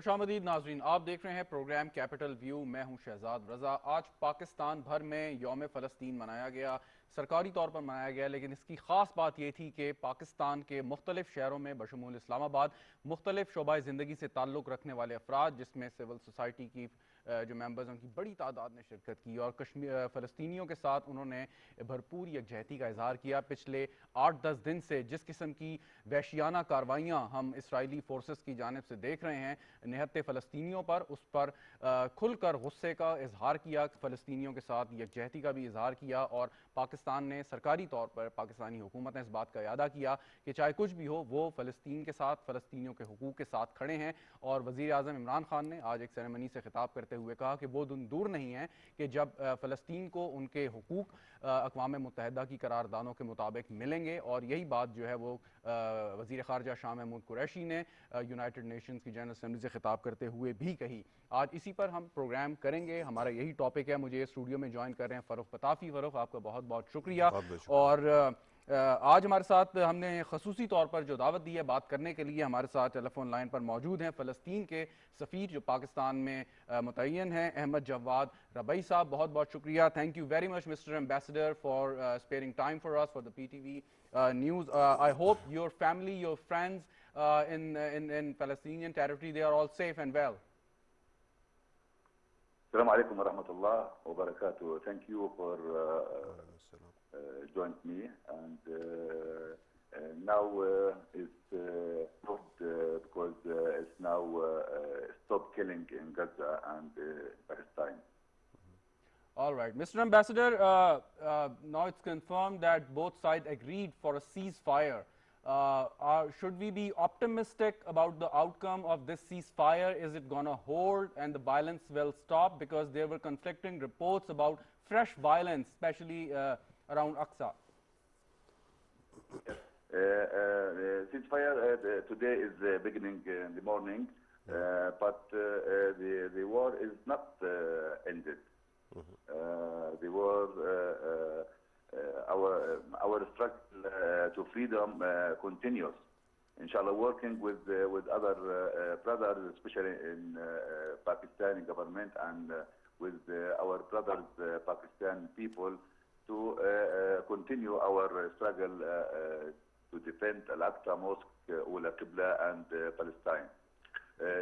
खुशामदीद नाजरीन, आप देख रहे हैं प्रोग्राम कैपिटल व्यू। मैं हूं शहजाद रजा। आज पाकिस्तान भर में यौम फ़लस्तीन मनाया गया, सरकारी तौर पर मनाया गया, लेकिन इसकी ख़ास बात यह थी कि पाकिस्तान के मुख्तलिफ शहरों में बशमूल इस्लामाबाद मुख्तलिफ शोबाए ज़िंदगी से ताल्लुक़ रखने वाले अफराद, जिसमें सिविल सोसाइटी की जो मेंबर्स हैं उनकी बड़ी तादाद ने शिरकत की और कश्मीर फ़लस्तीनियों के साथ उन्होंने भरपूर यकजहती का इजहार किया। पिछले 8-10 दिन से जिस किस्म की वहशियाना कार्रवाइयाँ हम इसराइली फोर्सेस की जानिब से देख रहे हैं निहत्ते फ़लस्तीनियों पर, उस पर खुलकर गुस्से का इजहार किया, फ़लस्तीनियों के साथ यकजहती का भी इजहार किया और पाकिस्तान ने सरकारी तौर पर, पाकिस्तानी हुकूमत ने इस बात का इरादा किया कि चाहे कुछ भी हो वो फ़लस्तीन के साथ, फ़लस्तीनियों के हुकूक के साथ खड़े हैं। और वज़ीर आज़म इमरान खान ने आज एक सेरेमनी से खिताब करते हुए कहा कि वो दिन दूर नहीं है कि जब फ़लस्तीन को उनके हुकूक अक़वाम मुत्तहिदा की करारदानों के मुताबिक मिलेंगे। और यही बात जो है वो वज़ीर ख़ारजा शाह महमूद कुरैशी ने यूनाइटेड नेशंस की जनरल असेंबली से खिताब करते हुए भी कही। आज इसी पर हम प्रोग्राम करेंगे, हमारा यही टॉपिक है। मुझे स्टूडियो में ज्वाइन कर रहे हैं फ़ारूक पताफ़ी। फ़ारूक, आपका बहुत बहुत शुक्रिया। बहुत बहुत शुक्रिया। और आज हमारे साथ हमने खसूसी तौर पर जो दावत दी है बात करने के लिए, हमारे साथ टेलीफोन लाइन पर मौजूद हैं फ़लस्तीन के सफ़ीर जो पाकिस्तान में मुतय्यन हैं, अहमद जवाद रबई साहब। बहुत बहुत शुक्रिया। Thank you very much mister ambassador for sparing time for us for the PTV news. I hope your family, your friends in Palestinian territory, they are all safe and well. Assalamu alaikum wa rahmatullah wa barakatuh. Thank you for joining me. And now it's good because it's now stop killing in Gaza and Palestine. All right, Mr. Ambassador, now it's confirmed that both sides agreed for a ceasefire. Should we be optimistic about the outcome of this ceasefire? Is it going to hold and the violence will stop? Because there were conflicting reports about fresh violence, especially around Aqsa. Yes. Ceasefire today is beginning in the morning, but the war is not ended. The war our struggle to freedom continues. Inshallah, working with other brothers, especially in Pakistani government and with our brothers, Pakistan people, to continue our struggle to defend Al-Aqsa Mosque, Ula Qibla, and Palestine.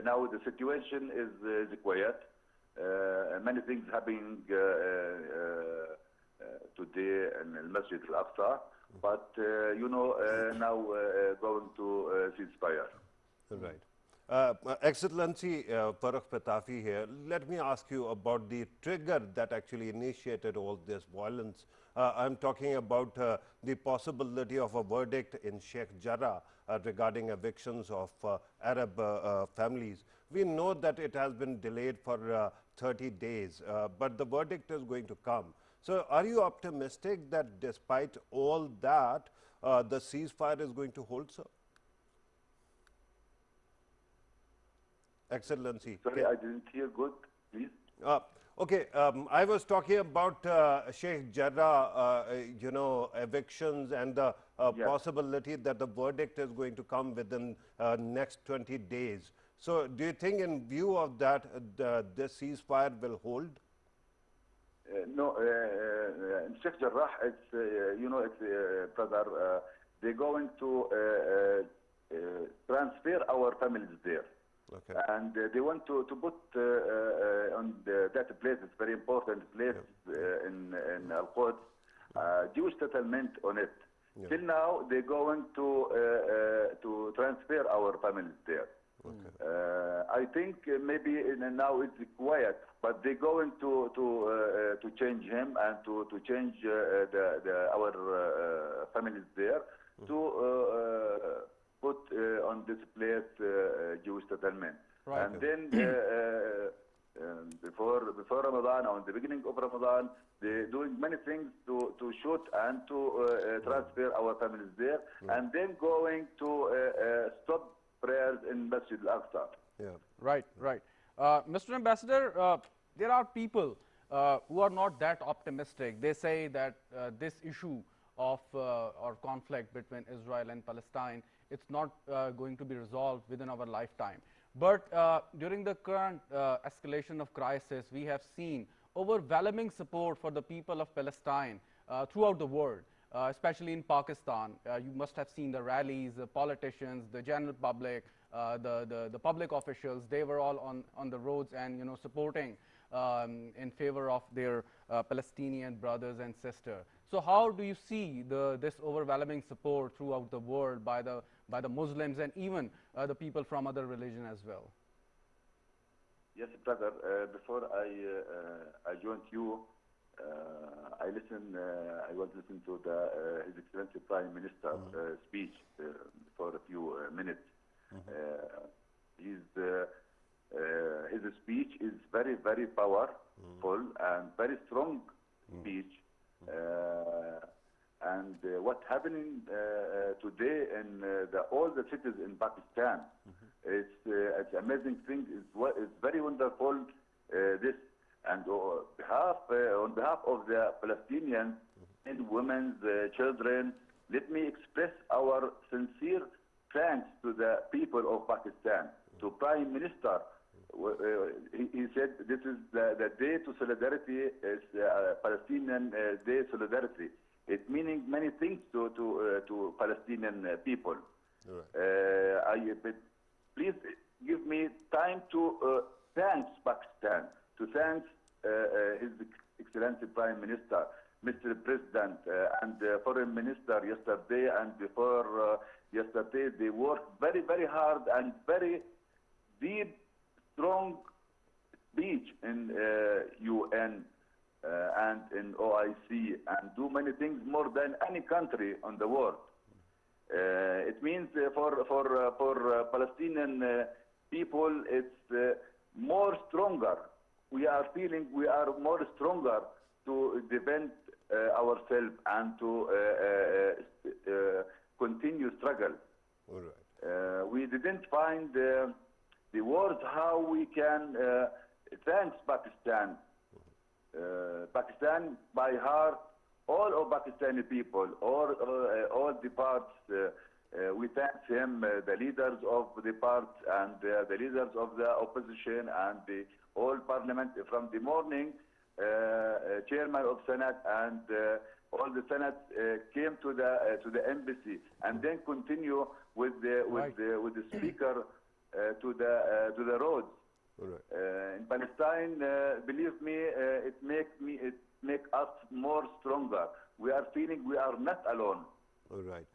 Now the situation is quiet. Many things happening today in Masjid Al-Aqsa, but now going to ceasefire. Right. Excellency Farooq Patafi here. Let me ask you about the trigger that actually initiated all this violence. I'm talking about the possibility of a verdict in Sheikh Jarrah regarding evictions of Arab families. We know that it has been delayed for 30 days, but the verdict is going to come. So are you optimistic that despite all that, the ceasefire is going to hold, sir? Excellency. Sorry, I didn't hear good, please. Okay, I was talking about Sheikh Jarrah, evictions and the possibility that the verdict is going to come within next 20 days. So do you think in view of that, this ceasefire will hold? No, in Sheikh Jarrah, it's, it's brother, they're going to transfer our families there. Okay. And they want to put on that place, it's very important place in Al-Quds, Jewish settlement on it. Yeah. Till now, they're going to transfer our families there. Okay. I think maybe now it's quiet, but they're going to change him and to change our families there to put on this place Jewish settlement. Right. And then before Ramadan, or in the beginning of Ramadan, they're doing many things to shoot and to transfer our families there, and then going to stop prayers in Masjid Al-Aqsa. Yeah. Right, right. Mr. Ambassador, there are people who are not that optimistic. They say that this issue of or conflict between Israel and Palestine, it's not going to be resolved within our lifetime. But during the current escalation of crisis, we have seen overwhelming support for the people of Palestine throughout the world, especially in Pakistan. You must have seen the rallies, the politicians, the general public, the public officials. They were all on the roads and supporting in favor of their Palestinian brothers and sisters. So how do you see this overwhelming support throughout the world by the Muslims and even the people from other religion as well? Yes, brother. Before I joined you, I was listening to His Excellency Prime Minister speech for a few minutes. His speech is very, very powerful and very strong speech. And what's happening today in all the cities in Pakistan, it's amazing thing. It's very wonderful. This and on behalf of the Palestinians and women, children, let me express our sincere thanks to the people of Pakistan, to Prime Minister. He said this is the day to solidarity, is Palestinian Day solidarity. It meaning many things to Palestinian people. Right. Please give me time to thank Pakistan, to thank His Excellency Prime Minister, Mr. President, and Foreign Minister yesterday and before yesterday. They worked very, very hard and very deep, strong speech in UN and in OIC, and do many things more than any country on the world. It means for Palestinian people, it's more stronger. We are feeling we are more stronger to defend ourselves and to continue struggle. All right. We didn't find the words how we can thank Pakistan. Pakistan by heart, all of Pakistani people, all the parts, we thank him, the leaders of the parts and the leaders of the opposition and the whole parliament from the morning. Chairman of Senate and all the Senate came to the embassy and then continue with the speaker to the roads. Right. In Palestine, believe me, it make us more stronger. We are feeling we are not alone. All right.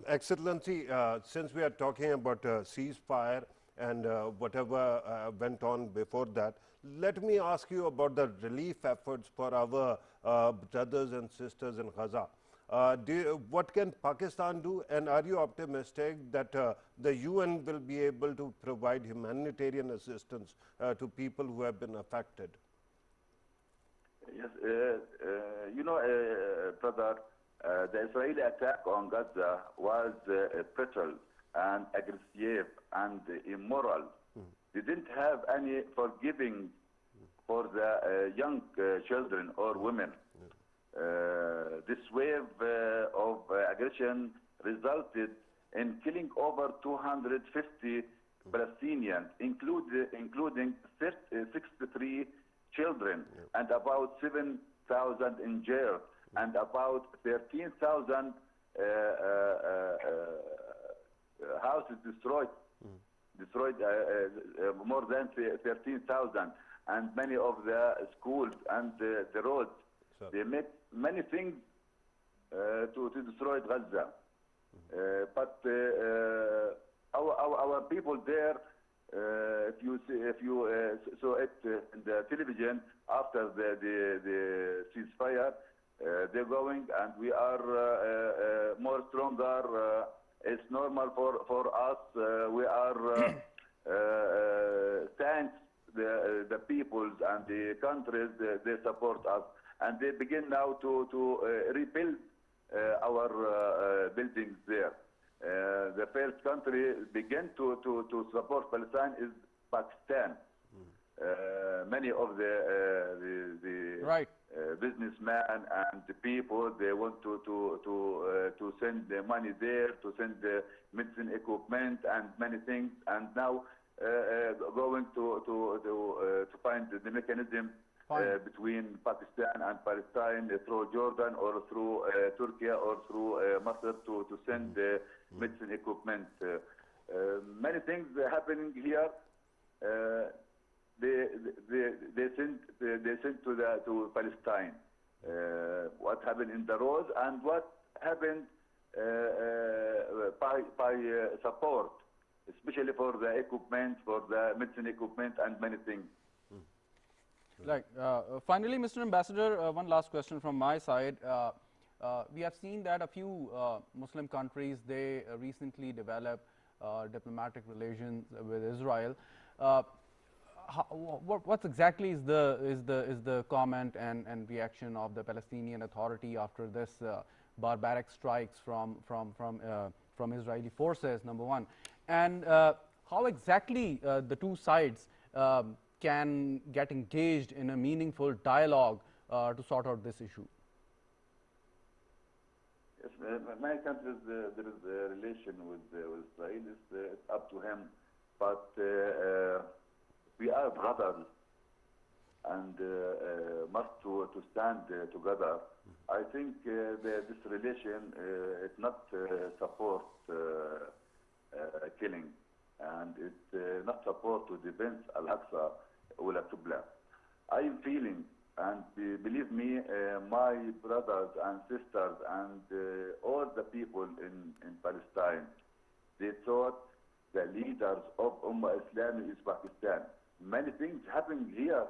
Excellency, since we are talking about ceasefire and whatever went on before that, let me ask you about the relief efforts for our brothers and sisters in Gaza. What can Pakistan do, and are you optimistic that the UN will be able to provide humanitarian assistance to people who have been affected? Yes, brother, the Israeli attack on Gaza was brutal and aggressive and immoral. They didn't have any forgiving for the young children or women. This wave of aggression resulted in killing over 250 Palestinians, including 63 children, and about 7,000 injured, and about 13,000 houses destroyed. More than 13,000, and many of the schools and the roads. Sure. They make many things to destroy Gaza. But our people there, if you saw it in the television after the ceasefire, they're going, and we are more stronger. It's normal for us. We are thanks the peoples and the countries. They support us, and they begin now to rebuild our buildings there. The first country begin to support Palestine is Pakistan. Many of the right. Businessmen and the people, they want to send the money there, to send the medicine equipment and many things. And now going to find the mechanism between Pakistan and Palestine through Jordan or through Turkey or through Masr to send medicine equipment. Many things happening here. They sent to Palestine. What happened in the roads and what happened by support, especially for the equipment, for the medicine equipment and many things. Like, finally, Mr. Ambassador, one last question from my side. We have seen that a few Muslim countries, they recently developed diplomatic relations with Israel. What exactly is the comment and reaction of the Palestinian Authority after this barbaric strikes from Israeli forces, number one, and how exactly the two sides can get engaged in a meaningful dialogue to sort out this issue? Yes, many countries there is a relation with Israel. It's up to him, but we are brothers and must to stand together. I think this relation is not support killing, and it's not support to defend Al-Aqsa or Qibla. I am feeling, and believe me, my brothers and sisters and all the people in Palestine, they thought the leaders of Ummah Islami is Pakistan. Many things happening here.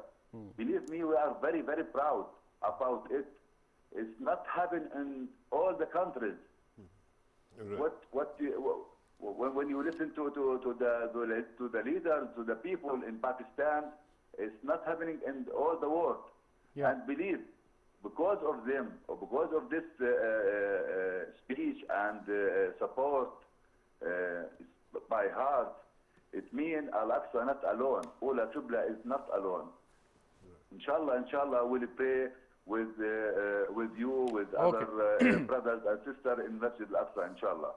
Believe me, we are very, very proud about it. It's not happening in all the countries. Right. When you listen to the leaders, to the people in Pakistan, it's not happening in all the world. Yeah. And believe, because of them, or because of this speech and support by heart, it means Al-Aqsa not alone. Ula Qibla is not alone. Inshallah, we'll pray with you, with other brothers and sisters in Masjid Al-Aqsa, inshallah.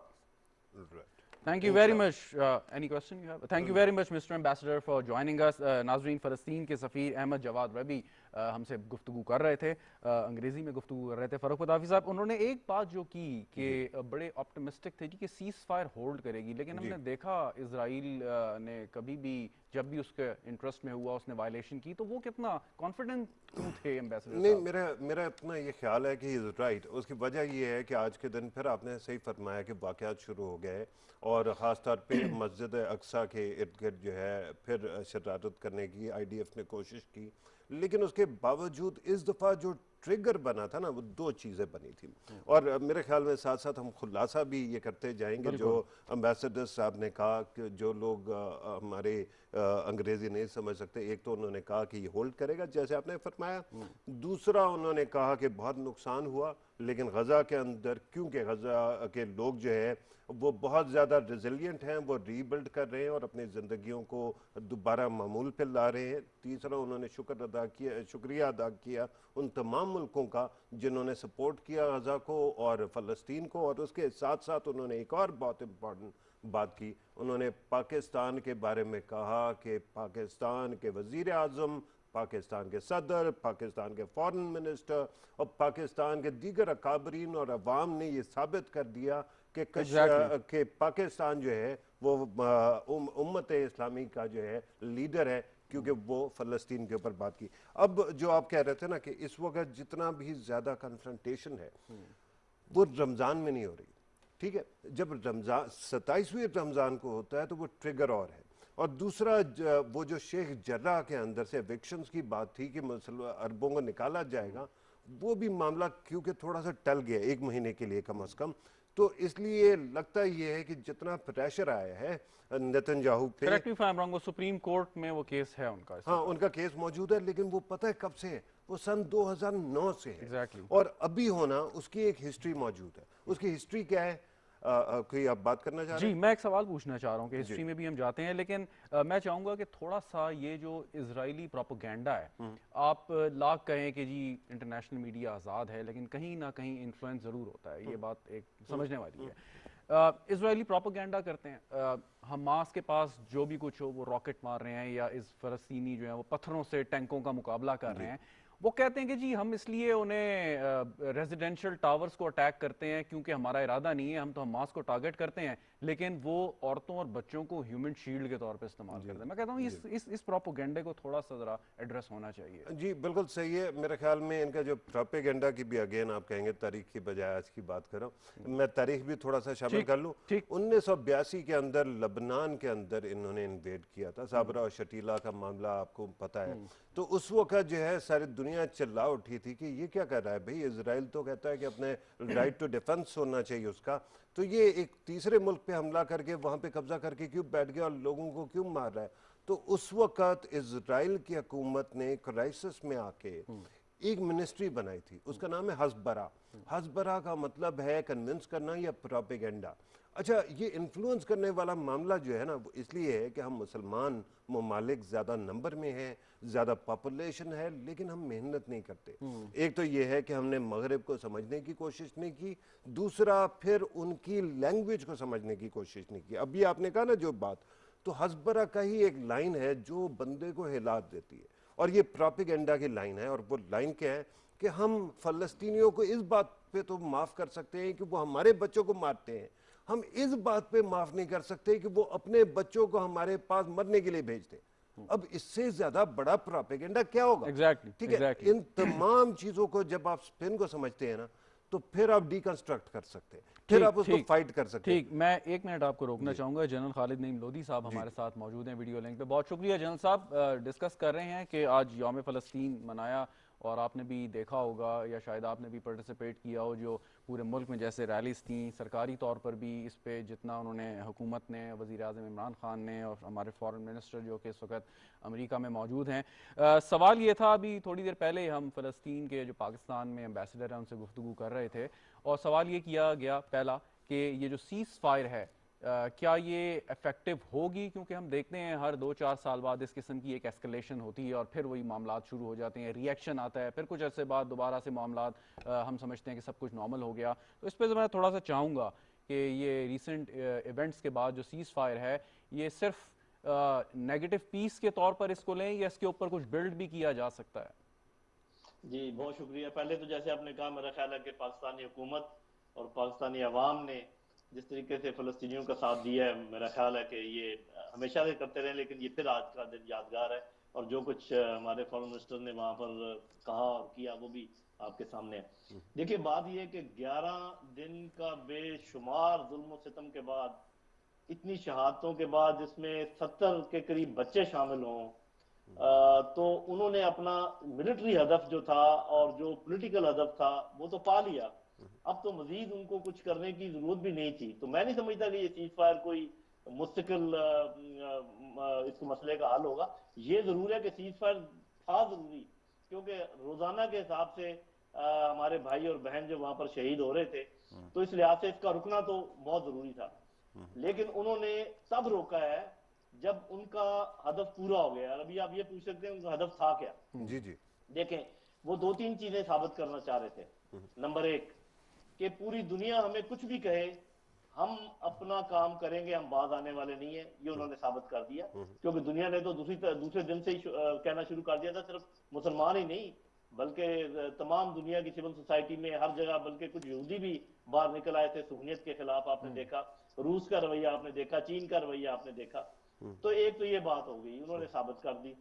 Right. Thank you very much. Any question you have? Thank you very much, Mr. Ambassador, for joining us. नाज़रीन, फ़लस्तीन के सफ़ीर अहमद जवाद रबी हमसे गुफ्तगू कर रहे थे, अंग्रेज़ी में गुफ्तगू कर रहे थे। फ़ारूक पताफ़ी साहब, उन्होंने एक बात जो की कि बड़े ऑप्टिमिस्टिक थे जी कि सीज़ फायर होल्ड करेगी, लेकिन हमने देखा इजराइल ने कभी भी जब भी उसके इंटरेस्ट में हुआ उसने वायलेशन की, तो वो कितना कॉन्फिडेंट क्यों थे एम्बेसडर? नहीं, मेरा इतना ये ख्याल है कि इज़ राइट। उसकी वजह ये है कि आज के दिन फिर आपने सही फरमाया कि वाक़यात शुरू हो गए और ख़ास तौर पे मस्जिद अक्सा के इर्द गिर्द जो है फिर शरारत करने की IDF ने कोशिश की, लेकिन उसके बावजूद इस दफ़ा जो ट्रिगर बना था ना, वो दो चीज़ें बनी थी। और मेरे ख्याल में साथ साथ हम खुलासा भी ये करते जाएंगे। जो एम्बेसडर साहब ने कहा कि जो लोग हमारे अंग्रेज़ी नहीं समझ सकते, एक तो उन्होंने कहा कि ये होल्ड करेगा जैसे आपने फरमाया, दूसरा उन्होंने कहा कि बहुत नुकसान हुआ, लेकिन गज़ा के अंदर क्योंकि गज़ा के लोग जो है वो बहुत ज़्यादा रेजिलियंट हैं, वो रीबिल्ड कर रहे हैं और अपनी ज़िंदगियों को दोबारा मामूल पे ला रहे हैं। तीसरा उन्होंने शुक्रिया अदा किया उन तमाम मुल्कों का जिन्होंने सपोर्ट किया गज़ा को और फ़लस्तीन को, और उसके साथ साथ उन्होंने एक और बहुत इम्पॉर्टेंट बात की, उन्होंने पाकिस्तान के बारे में कहा कि पाकिस्तान के वज़ीर आज़म, पाकिस्तान के सदर, पाकिस्तान के फॉरेन मिनिस्टर और पाकिस्तान के दीगर अकाबरीन और अवाम ने ये साबित कर दिया कि पाकिस्तान जो है वो उम्मत इस्लामी का जो है लीडर है, क्योंकि वो फ़लस्तीन के ऊपर बात की। अब जो आप कह रहे थे ना कि इस वक्त जितना भी ज़्यादा कन्फ्रंटेशन है वो रमज़ान में नहीं हो रही, ठीक है। जब रमज़ान 27वें रमज़ान को होता है तो वो ट्रिगर और है। और दूसरा वो जो शेख जर्राह के अंदर से एविक्शंस की बात थी कि अरबों को निकाला जाएगा, वो भी मामला क्योंकि थोड़ा सा टल गया 1 महीने के लिए कम अज़ कम, तो इसलिए लगता ये है कि जितना प्रेशर आया है नेतन्याहू पे, correct me if I am wrong, वो सुप्रीम कोर्ट में वो केस है उनका। हाँ, उनका केस मौजूद है, लेकिन वो पता है कब से है, वो सन 2009 से है। Exactly. और अभी होना उसकी एक हिस्ट्री मौजूद है। उसकी हिस्ट्री क्या है, कोई आप बात करना चाह रहे हैं? जी, मैं एक सवाल पूछना चाह रहा हूँ कि हिस्ट्री में भी हम जाते हैं, लेकिन मैं चाहूँगा कि थोड़ा सा ये जो इजरायली प्रोपेगेंडा है, आप लाख कहें कि जी इंटरनेशनल मीडिया आज़ाद है, लेकिन कहीं ना कहीं इन्फ्लुएंस ज़रूर होता है, ये बात एक समझने वाली है। इजरायली प्रोपेगेंडा करते हैं, हमास के पास जो भी कुछ हो वो रॉकेट मार रहे हैं या इस फ़लस्तीनी जो है वो पत्थरों से टैंकों का मुकाबला कर रहे हैं। वो कहते हैं कि जी हम इसलिए उन्हें रेजिडेंशियल टावर्स को अटैक करते हैं क्योंकि हमारा इरादा नहीं है, हम तो हमास को टारगेट करते हैं, लेकिन वो औरतों और बच्चों को ह्यूमन शील्ड के तौर पे इस्तेमाल करते हैं। मैं कहता हूँ इस प्रोपेगेंडे को थोड़ा सा ज़रा एड्रेस होना चाहिए। जी बिल्कुल सही है। मेरे ख्याल में इनका जो प्रोपेगेंडा की भी अगेन आप कहेंगे तारीख की बजाय आज की बात करो, मैं तारीख भी थोड़ा सा शामिल ठीक कर लूँ। ठीक 1982 के अंदर लबनान के अंदर इन्होंने इन्वेड किया था। साबरा और शटीला का मामला आपको पता है। तो उस वक्त जो है सारी दुनिया चिल्ला उठी थी कि ये क्या कर रहा है भाई, इजराइल तो कहता है कि अपने राइट टू डिफेंस होना चाहिए उसका, तो ये एक तीसरे मुल्क पे हमला करके वहां पे कब्जा करके क्यों बैठ गया और लोगों को क्यों मार रहा है। तो उस वक्त इजराइल की हुकूमत ने क्राइसिस में आके एक मिनिस्ट्री बनाई थी, उसका नाम है हसबरा। हसबरा का मतलब है कन्विंस करना या प्रोपेगेंडा। अच्छा, ये इन्फ्लुएंस करने वाला मामला जो है ना वो इसलिए है कि हम मुसलमान ममालिक ज़्यादा नंबर में हैं, ज़्यादा पॉपुलेशन है, लेकिन हम मेहनत नहीं करते। एक तो ये है कि हमने मगरिब को समझने की कोशिश नहीं की, दूसरा फिर उनकी लैंग्वेज को समझने की कोशिश नहीं की। अभी आपने कहा ना जो बात, तो हसबरा का ही एक लाइन है जो बंदे को हिला देती है, और ये प्रोपेगेंडा की लाइन है। और वो लाइन क्या है कि हम फ़लस्तीनियों को इस बात पे तो माफ़ कर सकते हैं कि वो हमारे बच्चों को मारते हैं, हम इस बात पे माफ़ नहीं कर सकते कि वो अपने बच्चों को हमारे पास मरने के लिए भेजते हैं। अब इससे ज़्यादा बड़ा प्रोपेगेंडा क्या होगा? एग्जैक्टली ठीक है, एग्जैक्टली इन तमाम चीज़ों को जब आप स्पिन को समझते हैं ना, तो फिर आप डिकंस्ट्रक्ट कर सकते हैं, फिर आप उसको फाइट कर सकते हैं। ठीक, मैं एक मिनट आपको रोकना चाहूंगा। जनरल खालिद नईम लोधी साहब हमारे साथ मौजूद हैं वीडियो लिंक पे। बहुत शुक्रिया जनरल साहब। डिस्कस कर रहे हैं कि आज यौम फ़लस्तीन मनाया, और आपने भी देखा होगा या शायद आपने भी पार्टिसिपेट किया हो, जो पूरे मुल्क में जैसे रैलीज थी, सरकारी तौर पर भी इस पे जितना उन्होंने हुकूमत ने, वज़ीर आज़म इमरान खान ने और हमारे फॉरेन मिनिस्टर जो कि इस वक्त अमेरिका में मौजूद हैं। सवाल ये था, अभी थोड़ी देर पहले हम फ़लस्तीन के जो पाकिस्तान में एम्बेसडर हैं उनसे गुफ्तगू कर रहे थे, और सवाल ये किया गया पहला कि ये जो सीज़ फायर है क्या ये इफेक्टिव होगी, क्योंकि हम देखते हैं हर 2-4 साल बाद इस किस्म की एक एस्केलेशन होती है और फिर वही मामला शुरू हो जाते हैं, रिएक्शन आता है, फिर कुछ अर्से बाद दोबारा से मामला हम समझते हैं कि सब कुछ नॉर्मल हो गया। तो इस पर मैं थोड़ा सा चाहूँगा कि ये रिसेंट इवेंट्स के बाद जो सीज़ फायर है, ये सिर्फ नेगेटिव पीस के तौर पर इसको लें या इसके ऊपर कुछ बिल्ड भी किया जा सकता है? जी बहुत शुक्रिया। पहले तो जैसे आपने कहा, मेरा ख्याल है कि पाकिस्तानी हुकूमत और पाकिस्तानी अवाम ने जिस तरीके से फ़लस्तीनियों का साथ दिया है, मेरा ख्याल है कि ये हमेशा से करते रहे, लेकिन ये फिर आज का दिन यादगार है। और जो कुछ हमारे फॉरेन मिनिस्टर ने वहाँ पर कहा और किया वो भी आपके सामने है। देखिए बात ये है कि 11 दिन का बेशुमार जुल्म और सितम के बाद, इतनी शहादतों के बाद, जिसमें 70 के करीब बच्चे शामिल हों, तो उन्होंने अपना मिलिट्री हदफ जो था और जो पॉलिटिकल हदफ था वो तो पा लिया। अब तो मजीद उनको कुछ करने की जरूरत भी नहीं थी। तो मैं नहीं समझता कि ये सीज फायर कोई मुस्तकिल इस मसले का हल होगा। ये जरूर है कि सीज फायर था जरूरी, क्योंकि रोजाना के हिसाब से हमारे भाई और बहन जो वहां पर शहीद हो रहे थे, तो इस लिहाज से इसका रुकना तो बहुत जरूरी था। लेकिन उन्होंने तब रोका है जब उनका हदफ पूरा हो गया। अभी आप ये पूछ सकते हैं उनका हदफ था क्या। जी जी देखें, वो 2-3 चीजें साबित करना चाह रहे थे। नंबर एक, कि पूरी दुनिया हमें कुछ भी कहे, हम अपना काम करेंगे, हम बाज आने वाले नहीं है। ये उन्होंने साबित कर दिया, क्योंकि दुनिया ने तो दूसरे दिन से ही कहना शुरू कर दिया था। सिर्फ मुसलमान ही नहीं, बल्कि तमाम दुनिया की सिविल सोसाइटी में हर जगह, बल्कि कुछ यहूदी भी बाहर निकल आए थे सुहनियत के खिलाफ। आपने देखा रूस का रवैया, आपने देखा चीन का रवैया, आपने देखा। तो एक तो ये बात हो गई, उन्होंने साबित कर दी।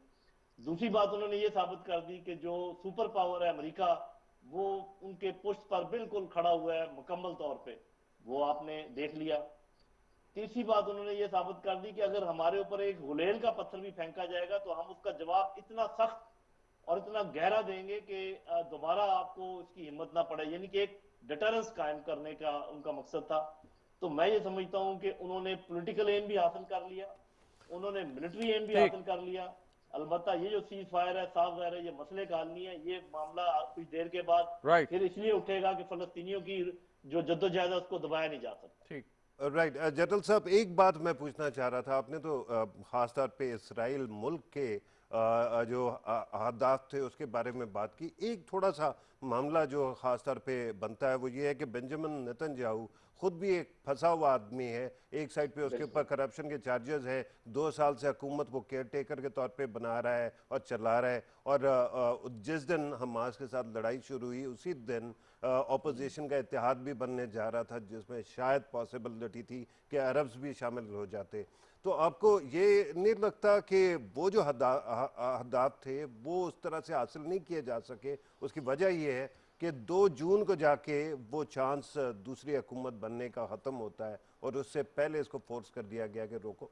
दूसरी बात उन्होंने ये साबित कर दी कि जो सुपर पावर है अमेरिका, वो उनके पुष्ट पर बिल्कुल खड़ा हुआ है मुकम्मल तौर पे, वो आपने देख लिया। तीसरी बात उन्होंने ये साबित कर दी कि अगर हमारे ऊपर एक गुलेल का पत्थर भी फेंका जाएगा तो हम उसका जवाब इतना सख्त और इतना गहरा देंगे कि दोबारा आपको इसकी हिम्मत ना पड़े। यानी कि एक डिटरेंस कायम करने का उनका मकसद था। तो मैं ये समझता हूं कि उन्होंने पॉलिटिकल एम भी हासिल कर लिया, उन्होंने मिलिट्री एम भी हासिल कर लिया। अलबत्ता ये जो सीज फायर है, साफ ज़ाहिर है ये मसले का हल नहीं है। ये मामला कुछ देर के बाद फिर इसलिए उठेगा कि फलस्तीनियों की जो जद्दोजहद है उसको दबाया नहीं जा सकता। ठीक, राइट। जनरल साहब, एक बात मैं पूछना चाह रहा था। आपने तो खासतौर पे इसराइल मुल्क के जो अहदाफ थे उसके बारे में बात की। एक थोड़ा सा मामला जो ख़ास तौर पे बनता है वो ये है कि बेंजामिन नेतन्याहू खुद भी एक फंसा हुआ आदमी है, एक साइड पे उसके ऊपर करप्शन के चार्जेस है, 2 साल से हुकूमत वो केयर टेकर के तौर पे बना रहा है और चला रहा है। और जिस दिन हमास के साथ लड़ाई शुरू हुई उसी दिन ऑपोजिशन का इत्तेहाद भी बनने जा रहा था, जिसमें शायद पॉसिबिलिटी थी कि अरब्स भी शामिल हो जाते। तो आपको ये नहीं लगता कि वो जो अहदाफ थे वो उस तरह से हासिल नहीं किए जा सके? उसकी वजह ये है कि 2 जून को जाके वो चांस दूसरी हुकूमत बनने का ख़त्म होता है और उससे पहले इसको फोर्स कर दिया गया कि रोको।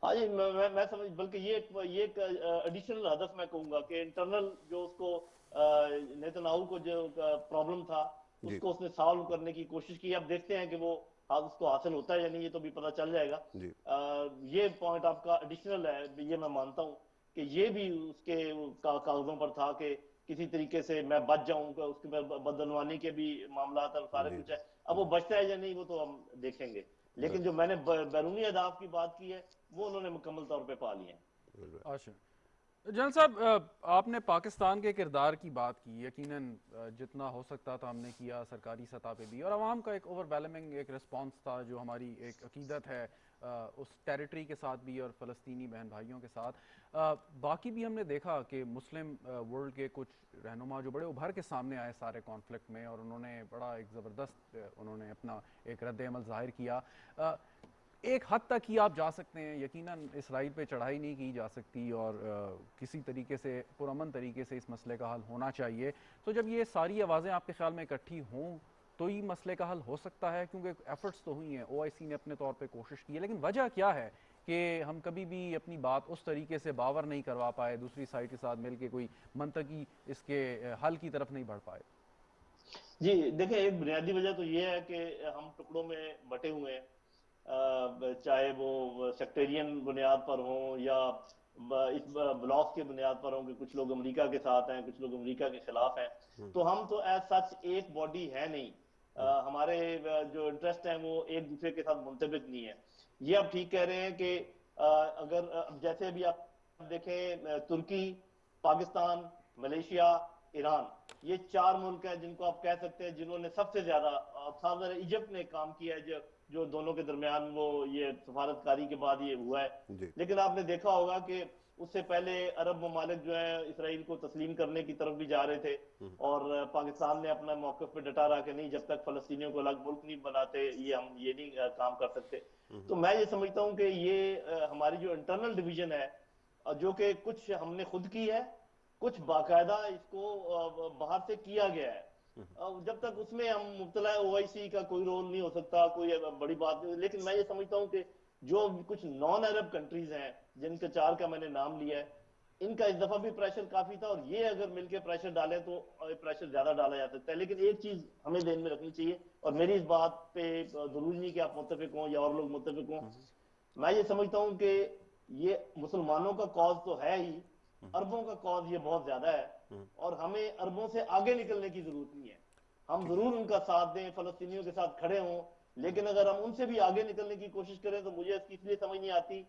हाँ जी, मैं समझ, बल्कि ये एक एडिशनल हदफ मैं कहूंगा कि इंटरनल जो उसको नेतन्याहू को जो प्रॉब्लम था जी उसको उसने सॉल्व करने की कोशिश की। अब देखते हैं कि वो उसको हासिल होता है या नहीं, ये तो भी पता चल जाएगा। जी ये पॉइंट आपका एडिशनल है, ये मैं मानता हूँ कि ये भी उसके कागजों पर था कि किसी तरीके से मैं बच जाऊं, उसके बदनवानी के भी मामला और सारे जी कुछ है। अब वो बचता है या नहीं वो तो हम देखेंगे, लेकिन जो मैंने बैरूनी अहदाफ की बात की है वो उन्होंने मुकम्मल तौर पे पा लिए हैं। अच्छा जनरल साहब, आपने पाकिस्तान के किरदार की बात की, यकीनन जितना हो सकता था हमने किया सरकारी सतह पे भी, और आवाम का एक ओवरवेलमिंग एक रिस्पांस था जो हमारी एक अकीदत है उस टेरिटरी के साथ भी और फ़लस्तीनी बहन भाइयों के साथ। बाकी भी हमने देखा कि मुस्लिम वर्ल्ड के कुछ रहनुमा जो बड़े उभर के सामने आए सारे कॉन्फ्लिक्ट में, और उन्होंने बड़ा एक ज़बरदस्त उन्होंने अपना एक रद्द अमल ज़ाहिर किया। एक हद तक ही आप जा सकते हैं, यकीनन इसराइल पे चढ़ाई नहीं की जा सकती और किसी तरीके से पुरअमन तरीके से इस मसले का हल होना चाहिए। तो जब ये सारी आवाज़ें आपके ख्याल में इकट्ठी हों तो ही मसले का हल हो सकता है, क्योंकि एफर्ट्स तो हुई हैं, OIC ने अपने तौर पे कोशिश की है, लेकिन वजह क्या है कि हम कभी भी अपनी बात उस तरीके से बावर नहीं करवा पाए, दूसरी साइड के साथ मिलकर कोई मंतकी इसके हल की तरफ नहीं बढ़ पाए? जी देखिए, एक बुनियादी वजह तो ये है कि हम टुकड़ों में बटे हुए हैं, चाहे वो सेक्टेरियन बुनियाद पर हो या इस ब्लॉक के बुनियाद पर हो कि कुछ लोग अमेरिका के साथ हैं, कुछ लोग अमेरिका के खिलाफ हैं। तो हम तो एज सच एक बॉडी है नहीं। हमारे जो इंटरेस्ट हैं वो एक दूसरे के साथ मुंतबिक नहीं है। ये आप ठीक कह रहे हैं कि अगर जैसे अभी आप देखें, तुर्की, पाकिस्तान, मलेशिया, ईरान, ये 4 मुल्क हैं जिनको आप कह सकते हैं जिन्होंने सबसे ज्यादा, इजिप्ट ने काम किया है जो दोनों के दरमियान वो ये सफारतकारी के बाद ये हुआ है। जी लेकिन आपने देखा होगा कि उससे पहले अरब ममालिक जो है इसराइल को तस्लीम करने की तरफ भी जा रहे थे, और पाकिस्तान ने अपना मौके पे डटा रहा कि नहीं, जब तक फलस्तीनियों को अलग मुल्क नहीं बनाते हम ये नहीं काम कर सकते। तो मैं ये समझता हूँ कि ये हमारी जो इंटरनल डिवीजन है, जो कि कुछ हमने खुद की है, कुछ बाकायदा इसको बाहर से किया गया है। जब तक उसमें हम मुब्तला है, OIC का कोई रोल नहीं हो सकता, कोई बड़ी बात नहीं। लेकिन मैं ये समझता हूँ कि जो कुछ नॉन अरब कंट्रीज हैं जिनके 4 का मैंने नाम लिया है, इनका इस दफा भी प्रेशर काफी था, और ये अगर मिलकर प्रेशर डालें तो प्रेशर ज्यादा डाला जा सकता है। लेकिन एक चीज हमें ध्यान में रखनी चाहिए, और मेरी इस बात पे जरूरी नहीं कि आप मुत्तफिक हों या और लोग मुत्तफिक हों, मैं ये समझता हूँ कि ये मुसलमानों का कॉज तो है ही, अरबों का कॉज ये बहुत ज्यादा है, और हमें अरबों से आगे निकलने की जरूरत नहीं है। हम जरूर उनका साथ दें, फलस्तीनियों के साथ खड़े हों, लेकिन अगर हम उनसे भी आगे निकलने की कोशिश करें तो मुझे इसकी इसलिए समझ नहीं आती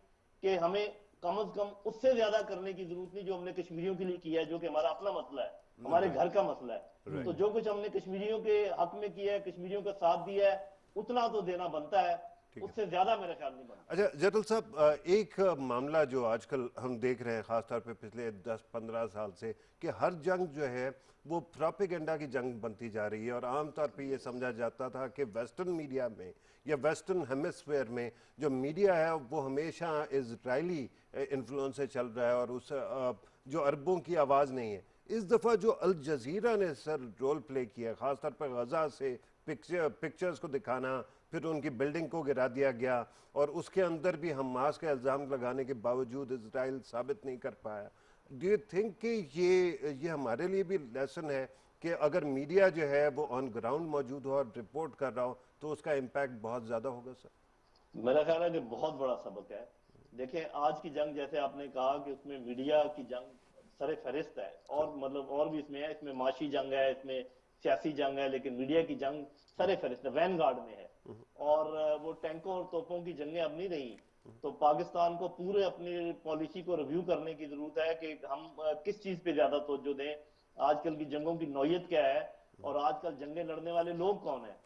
कि हमें कम से कम उससे ज्यादा करने की जरूरत नहीं जो हमने कश्मीरियों के लिए किया है, जो कि हमारा अपना मसला है, हमारे घर का मसला है। तो जो कुछ हमने कश्मीरियों के हक में किया है, कश्मीरियों का साथ दिया है, उतना तो देना बनता है, उससे ज्यादा मेरा ख्याल नहीं बनता। अच्छा जनरल साहब, एक मामला जो आजकल हम देख रहे हैं खासतौर पे पिछले 10-15 साल से, कि हर जंग जो है वो प्रोपेगेंडा की जंग बनती जा रही है, और आमतौर पे ये समझा जाता था कि वेस्टर्न मीडिया में या वेस्टर्न हेमिस्फेयर में जो मीडिया है वो हमेशा इजरायली इन्फ्लुएंस से चल रहा है और उस जो अरबों की आवाज़ नहीं है। इस दफ़ा जो अल जज़ीरा ने सर रोल प्ले किया, ख़ासतौर पर गज़ा से पिक्चर्स को दिखाना, फिर उनकी बिल्डिंग को गिरा दिया गया, और उसके अंदर भी हमास का इल्ज़ाम लगाने के बावजूद इजराइल साबित नहीं कर पाया। डू यू थिंक कि ये हमारे लिए भी लेसन है कि अगर मीडिया जो है वो ऑन ग्राउंड मौजूद हो और रिपोर्ट कर रहा हो तो उसका इम्पैक्ट बहुत ज़्यादा होगा? सर मेरा ख्याल है कि बहुत बड़ा सबक है। देखिए, आज की जंग, जैसे आपने कहा कि उसमें मीडिया की जंग सरे फहरिस्त है, और मतलब और भी इसमें है, इसमें माशी जंग है, इसमें सियासी जंग है, लेकिन मीडिया की जंग सरे फहरिस्त है, वैन गार्ड में है। और वो टैंकों और तोपों की जंगें अब नहीं रही। तो पाकिस्तान को पूरे अपनी पॉलिसी को रिव्यू करने की जरूरत है कि हम किस चीज पे ज्यादा तवज्जो दें, आजकल की जंगों की नौयत क्या है, और आजकल जंगें लड़ने वाले लोग कौन है।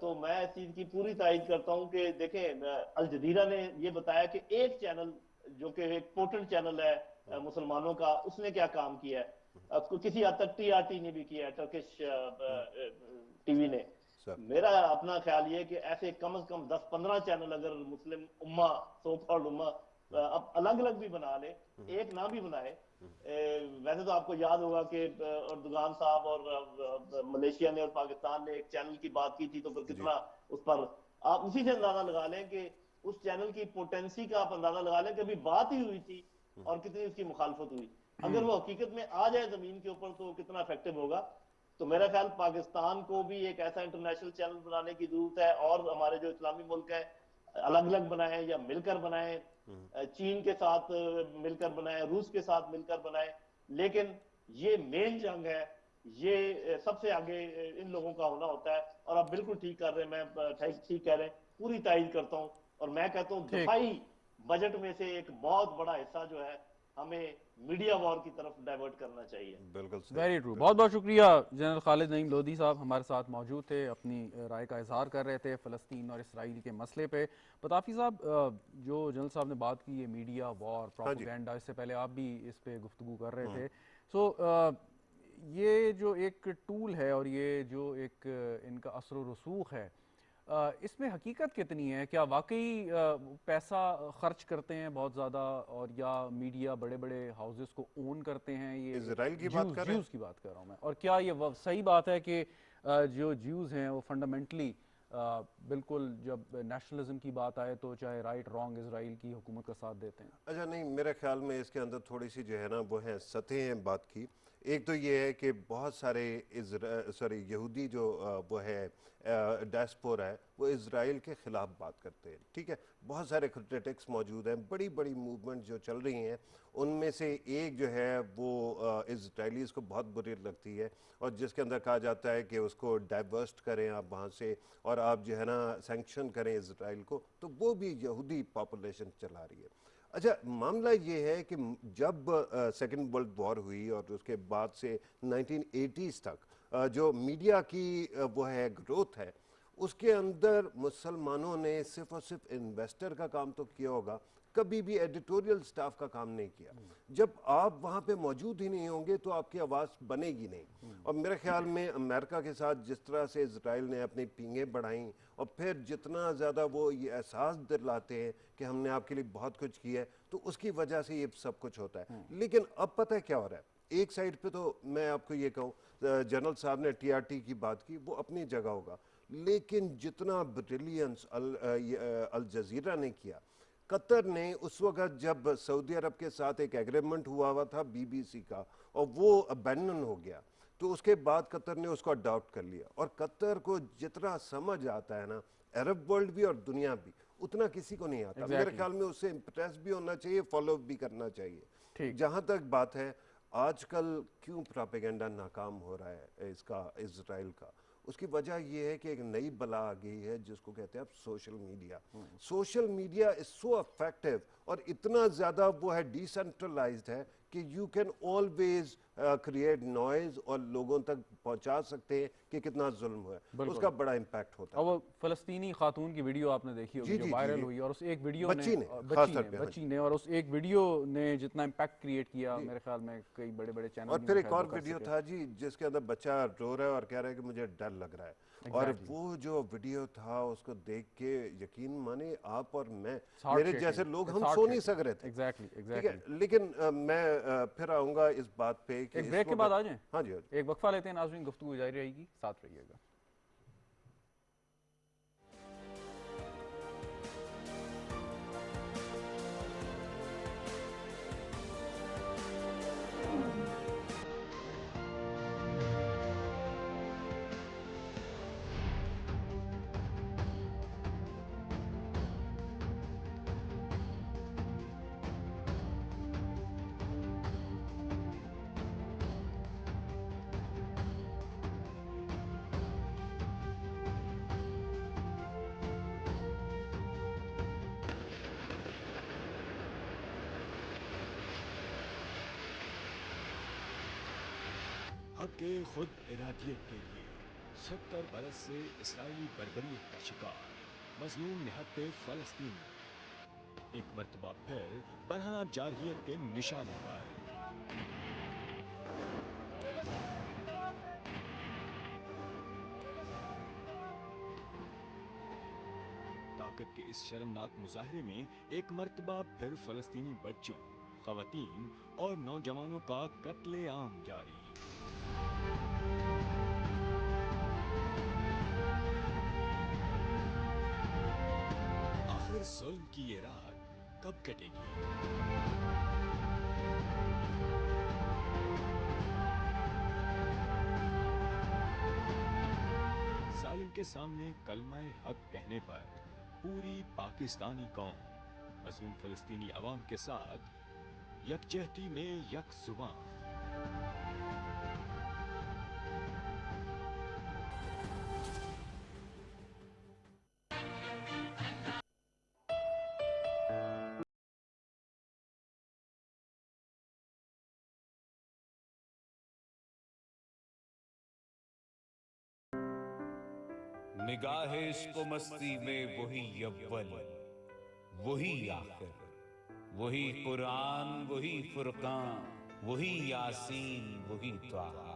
तो मैं इस चीज की पूरी तायद करता हूं कि देखें, अल जजीरा ने ये बताया कि एक चैनल जो कि एक पोर्टल चैनल है मुसलमानों का, उसने क्या काम किया है। किसी हद तक टीआरटी ने भी किया है, टर्किश टीवी ने। सर मेरा अपना ख्याल ये है कि ऐसे कम से कम 10-15 चैनल अगर मुस्लिम उम्मा, सो कॉल्ड उम्मा, अब अलग अलग भी बना ले, एक ना भी बनाए। वैसे तो आपको याद होगा कि अर्दगान साहब और मलेशिया ने और पाकिस्तान ने एक चैनल की बात की थी, तो फिर जी कितना उस पर आप उसी से अंदाजा लगा लें कि उस चैनल की पोटेंसी का आप अंदाजा लगा लें कि अभी बात ही हुई थी और कितनी उसकी मुखालफत हुई। अगर वो हकीकत में आ जाए जमीन के ऊपर तो कितना इफेक्टिव होगा। तो मेरा ख्याल पाकिस्तान को भी एक ऐसा इंटरनेशनल चैनल बनाने की जरूरत है, और हमारे जो इस्लामी मुल्क है अलग अलग बनाए या मिलकर बनाए, चीन के साथ मिलकर बनाए, रूस के साथ मिलकर बनाए। लेकिन ये मेन जंग है, ये सबसे आगे इन लोगों का होना होता है। और आप बिल्कुल ठीक कर रहे हैं, मैं ठीक कह रहे हैं, पूरी तायद करता हूं। और मैं कहता हूं ठीक। दफाई बजट में से एक बहुत बड़ा हिस्सा जो है हमें मीडिया वॉर की तरफ डाइवर्ट करना चाहिए। बिल्कुल सही वेरी ट्रू। बिल्कुल। बहुत बहुत शुक्रिया। जनरल खालिद नईम लोधी साहब हमारे साथ मौजूद थे, अपनी राय का इजहार कर रहे थे फ़लस्तीन और इसराइल के मसले पे। पताफी साहब, जो जनरल साहब ने बात की है मीडिया वॉर, हाँ जी प्रोपोगंडा, इससे पहले आप भी इस पे गुफ्तगू कर रहे थे। सो ये जो एक टूल है और ये जो एक इनका असर व रसूख है, इसमें हकीकत कितनी है? क्या वाकई पैसा खर्च करते हैं बहुत ज़्यादा, और या मीडिया बड़े बड़े हाउसेस को ओन करते हैं? ये इजराइल की बात ज्यूज़ कर रहे हैं। ज्यूज़ की बात कर रहा हूँ मैं। और क्या ये सही बात है कि जो ज्यूज़ हैं वो फंडामेंटली बिल्कुल जब नेशनलिज्म की बात आए तो चाहे राइट रॉन्ग इसराइल की हुकूमत का साथ देते हैं? अच्छा नहीं, मेरे ख्याल में इसके अंदर थोड़ी सी जो है ना वो है सतह हैं बात की। एक तो ये है कि बहुत सारे यहूदी जो वो है डायस्पोरा है, वो इज़राइल के ख़िलाफ़ बात करते हैं। ठीक है, बहुत सारे क्रिटिक्स मौजूद हैं, बड़ी बड़ी मूवमेंट जो चल रही हैं, उनमें से एक जो है वो इज़राइलीज़ को बहुत बुरी लगती है, और जिसके अंदर कहा जाता है कि उसको डाइवर्स्ट करें आप वहाँ से, और आप जो है ना सैंक्शन करें इज़राइल को, तो वो भी यहूदी पॉपुलेशन चला रही है। अच्छा, मामला ये है कि जब सेकेंड वर्ल्ड वॉर हुई और उसके बाद से 1980s तक जो मीडिया की वो है ग्रोथ है, उसके अंदर मुसलमानों ने सिर्फ और सिर्फ इन्वेस्टर का काम तो किया होगा, कभी भी एडिटोरियल स्टाफ का काम नहीं किया। जब आप वहाँ पे मौजूद ही नहीं होंगे तो आपकी आवाज़ बनेगी नहीं। और मेरे ख्याल में अमेरिका के साथ जिस तरह से इजराइल ने अपनी पींगें बढ़ाई, और फिर जितना ज़्यादा वो ये एहसास दिलाते हैं कि हमने आपके लिए बहुत कुछ किया है, तो उसकी वजह से ये सब कुछ होता है। लेकिन अब पता है क्या हो रहा है? एक साइड पे तो मैं आपको ये कहूँ, जनरल साहब ने टीआरटी की बात की, वो अपनी जगह होगा, लेकिन जितना ब्रिलियंस अल जजीरा ने किया, कतर ने उस वक्त जब सऊदी अरब के साथ एक एग्रीमेंट हुआ था बीबीसी का, और वो अबैंडन हो गया, तो उसके बाद कतर ने उसको अडॉप्ट कर लिया। और कतर को जितना समझ आता है ना, अरब वर्ल्ड भी और दुनिया भी, उतना किसी को नहीं आता। मेरे ख्याल में उससे इम्प्रेस भी होना चाहिए, फॉलो भी करना चाहिए। ठीक। जहाँ तक बात है आजकल क्यों प्रोपेगेंडा नाकाम हो रहा है इसका, इजराइल का, उसकी वजह यह है कि एक नई बला आ गई है जिसको कहते हैं social media. Social media is so effective और इतना ज़्यादा वो है डिसेंट्रलाइज्ड है कि you can always create noise और लोगों तक पहुंचा सकते हैं कि कितना जुल्म हुआ है, उसका बड़ा इम्पैक्ट होता है। और वो फ़लस्तीनी खातून की वीडियो आपने देखी होगी जो वायरल हुई, और उस एक वीडियो बच्ची ने, बच्ची ने, और उस एक वीडियो ने जितना इम्पैक्ट क्रिएट किया, मेरे ख्याल में कई बड़े बड़े चैनल। और फिर एक और वीडियो था जी जिसके अंदर बच्चा रो रहा है और कह रहा है कि मुझे डर लग रहा है। और वो जो वीडियो था उसको देख के यकीन माने आप और मैं, मेरे जैसे लोग, हम सो नहीं सक रहे थे। ठीक है, लेकिन मैं फिर आऊंगा इस बात पे कि एक ब्रेक के बाद आ जाएं। हाँ जी, एक वक्फा लेते हैं नाज़रीन, गुफ्तगू जारी रहेगी, साथ रहिएगा। हक खुद इरादियत के लिए 70 बरस से इसराइली बर्बरियत का शिकार मजलूम निहत्ते फलस्तीन एक मर्तबा फिर बरहना जारहियत के निशाने पर। ताकत के इस शर्मनाक मुजाहरे में एक मर्तबा फिर फलस्तीनी बच्चों, खवातीन और नौजवानों का कत्ले-आम जारी। आखिर जुल्म की ये रात कब कटेगी? जालिम के सामने कलमा हक कहने पर पूरी पाकिस्तानी कौम मज़लूम फलस्तीनी अवाम के साथ यकजहती में यकजुबान। निगाहे इश्क़ो मस्ती में वही अव्वल, वही आखिर, वही कुरान, वही फुरकान, वही यासीन, वही त्वाहा।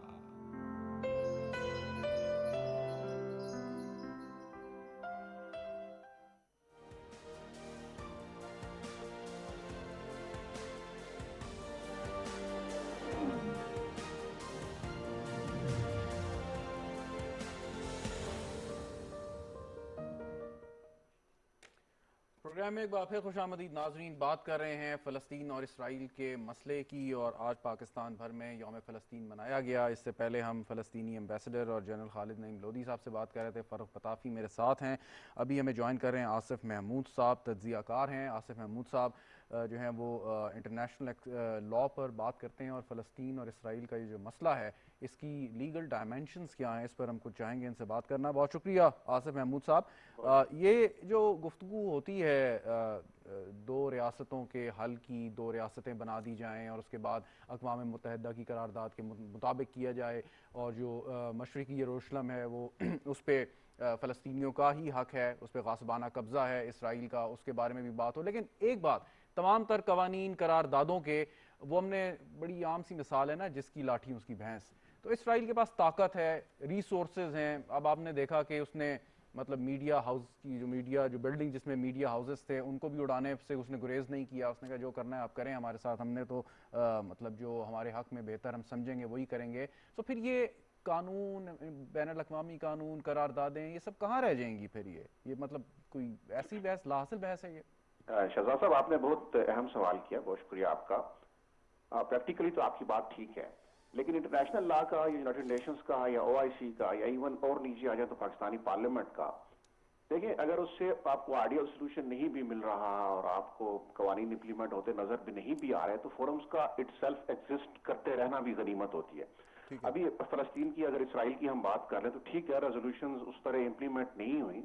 प्रोग्राम में एक बार फिर खुशामदीद नाजरीन। बात कर रहे हैं फ़लस्तीन और इसराइल के मसले की, और आज पाकिस्तान भर में यौम फ़लस्तीन मनाया गया। इससे पहले हम फ़लस्तीनी एम्बेसडर और जनरल खालिद नईम लोधी साहब से बात कर रहे थे। फ़ारूक पताफ़ी मेरे साथ हैं। अभी हमें ज्वाइन कर रहे हैं आसिफ महमूद साहब, तज्ज़ियाकार हैं। आसिफ महमूद साहब जो हैं वो इंटरनेशनल लॉ पर बात करते हैं, और फ़लस्तीन और इसराइल का ये जो मसला है इसकी लीगल डायमेंशंस क्या हैं, इस पर हम कुछ चाहेंगे इनसे बात करना। बहुत शुक्रिया आसिफ महमूद साहब। ये जो गुफ्तगू होती है दो रियासतों के हल की, दो रियासतें बना दी जाएं और उसके बाद अक़वाम मुत्तहिदा की करारदाद के मुताबिक किया जाए, और जो मशरिकी यरूशलम है वो उस पर फ़लस्तीनियों का ही हक है, उस पर गासबाना कब्ज़ा है इसराइल का, उसके बारे में भी बात हो। लेकिन एक बात, तमाम तर कवानीन करारदादों के, वो हमने बड़ी आम सी मिसाल है ना, जिसकी लाठी उसकी भैंस। तो इसराइल के पास ताकत है, रिसोर्सेज हैं। अब आपने देखा कि उसने मतलब मीडिया हाउस की जो बिल्डिंग जिसमें मीडिया हाउसेस थे उनको भी उड़ाने से उसने गुरेज नहीं किया। उसने कहा जो करना है आप करें हमारे साथ, हमने तो मतलब जो हमारे हक में बेहतर हम समझेंगे वही करेंगे। तो फिर ये कानून, बैनुल अक़वामी कानून, करारदादें, ये सब कहाँ रह जाएंगी फिर? ये मतलब कोई ऐसी बहस, लासिल बहस है ये? शहजाद साहब, आपने बहुत अहम सवाल किया, बहुत शुक्रिया आपका। प्रैक्टिकली तो आपकी बात ठीक है, लेकिन इंटरनेशनल लॉ का, या यूनाइटेड नेशंस का, या OIC का, या इवन और नीचे आ जाए तो पाकिस्तानी पार्लियामेंट का, देखिए अगर उससे आपको आइडियल सोल्यूशन नहीं भी मिल रहा और आपको कवानीन इंप्लीमेंट होते नजर भी नहीं भी आ रहे, तो फोरम्स का इटसेल्फ एग्जिस्ट करते रहना भी गनीमत होती है। अभी फलस्तीन की, अगर इसराइल की हम बात कर रहे हैं तो ठीक है, रेजोल्यूशन उस तरह इंप्लीमेंट नहीं हुई,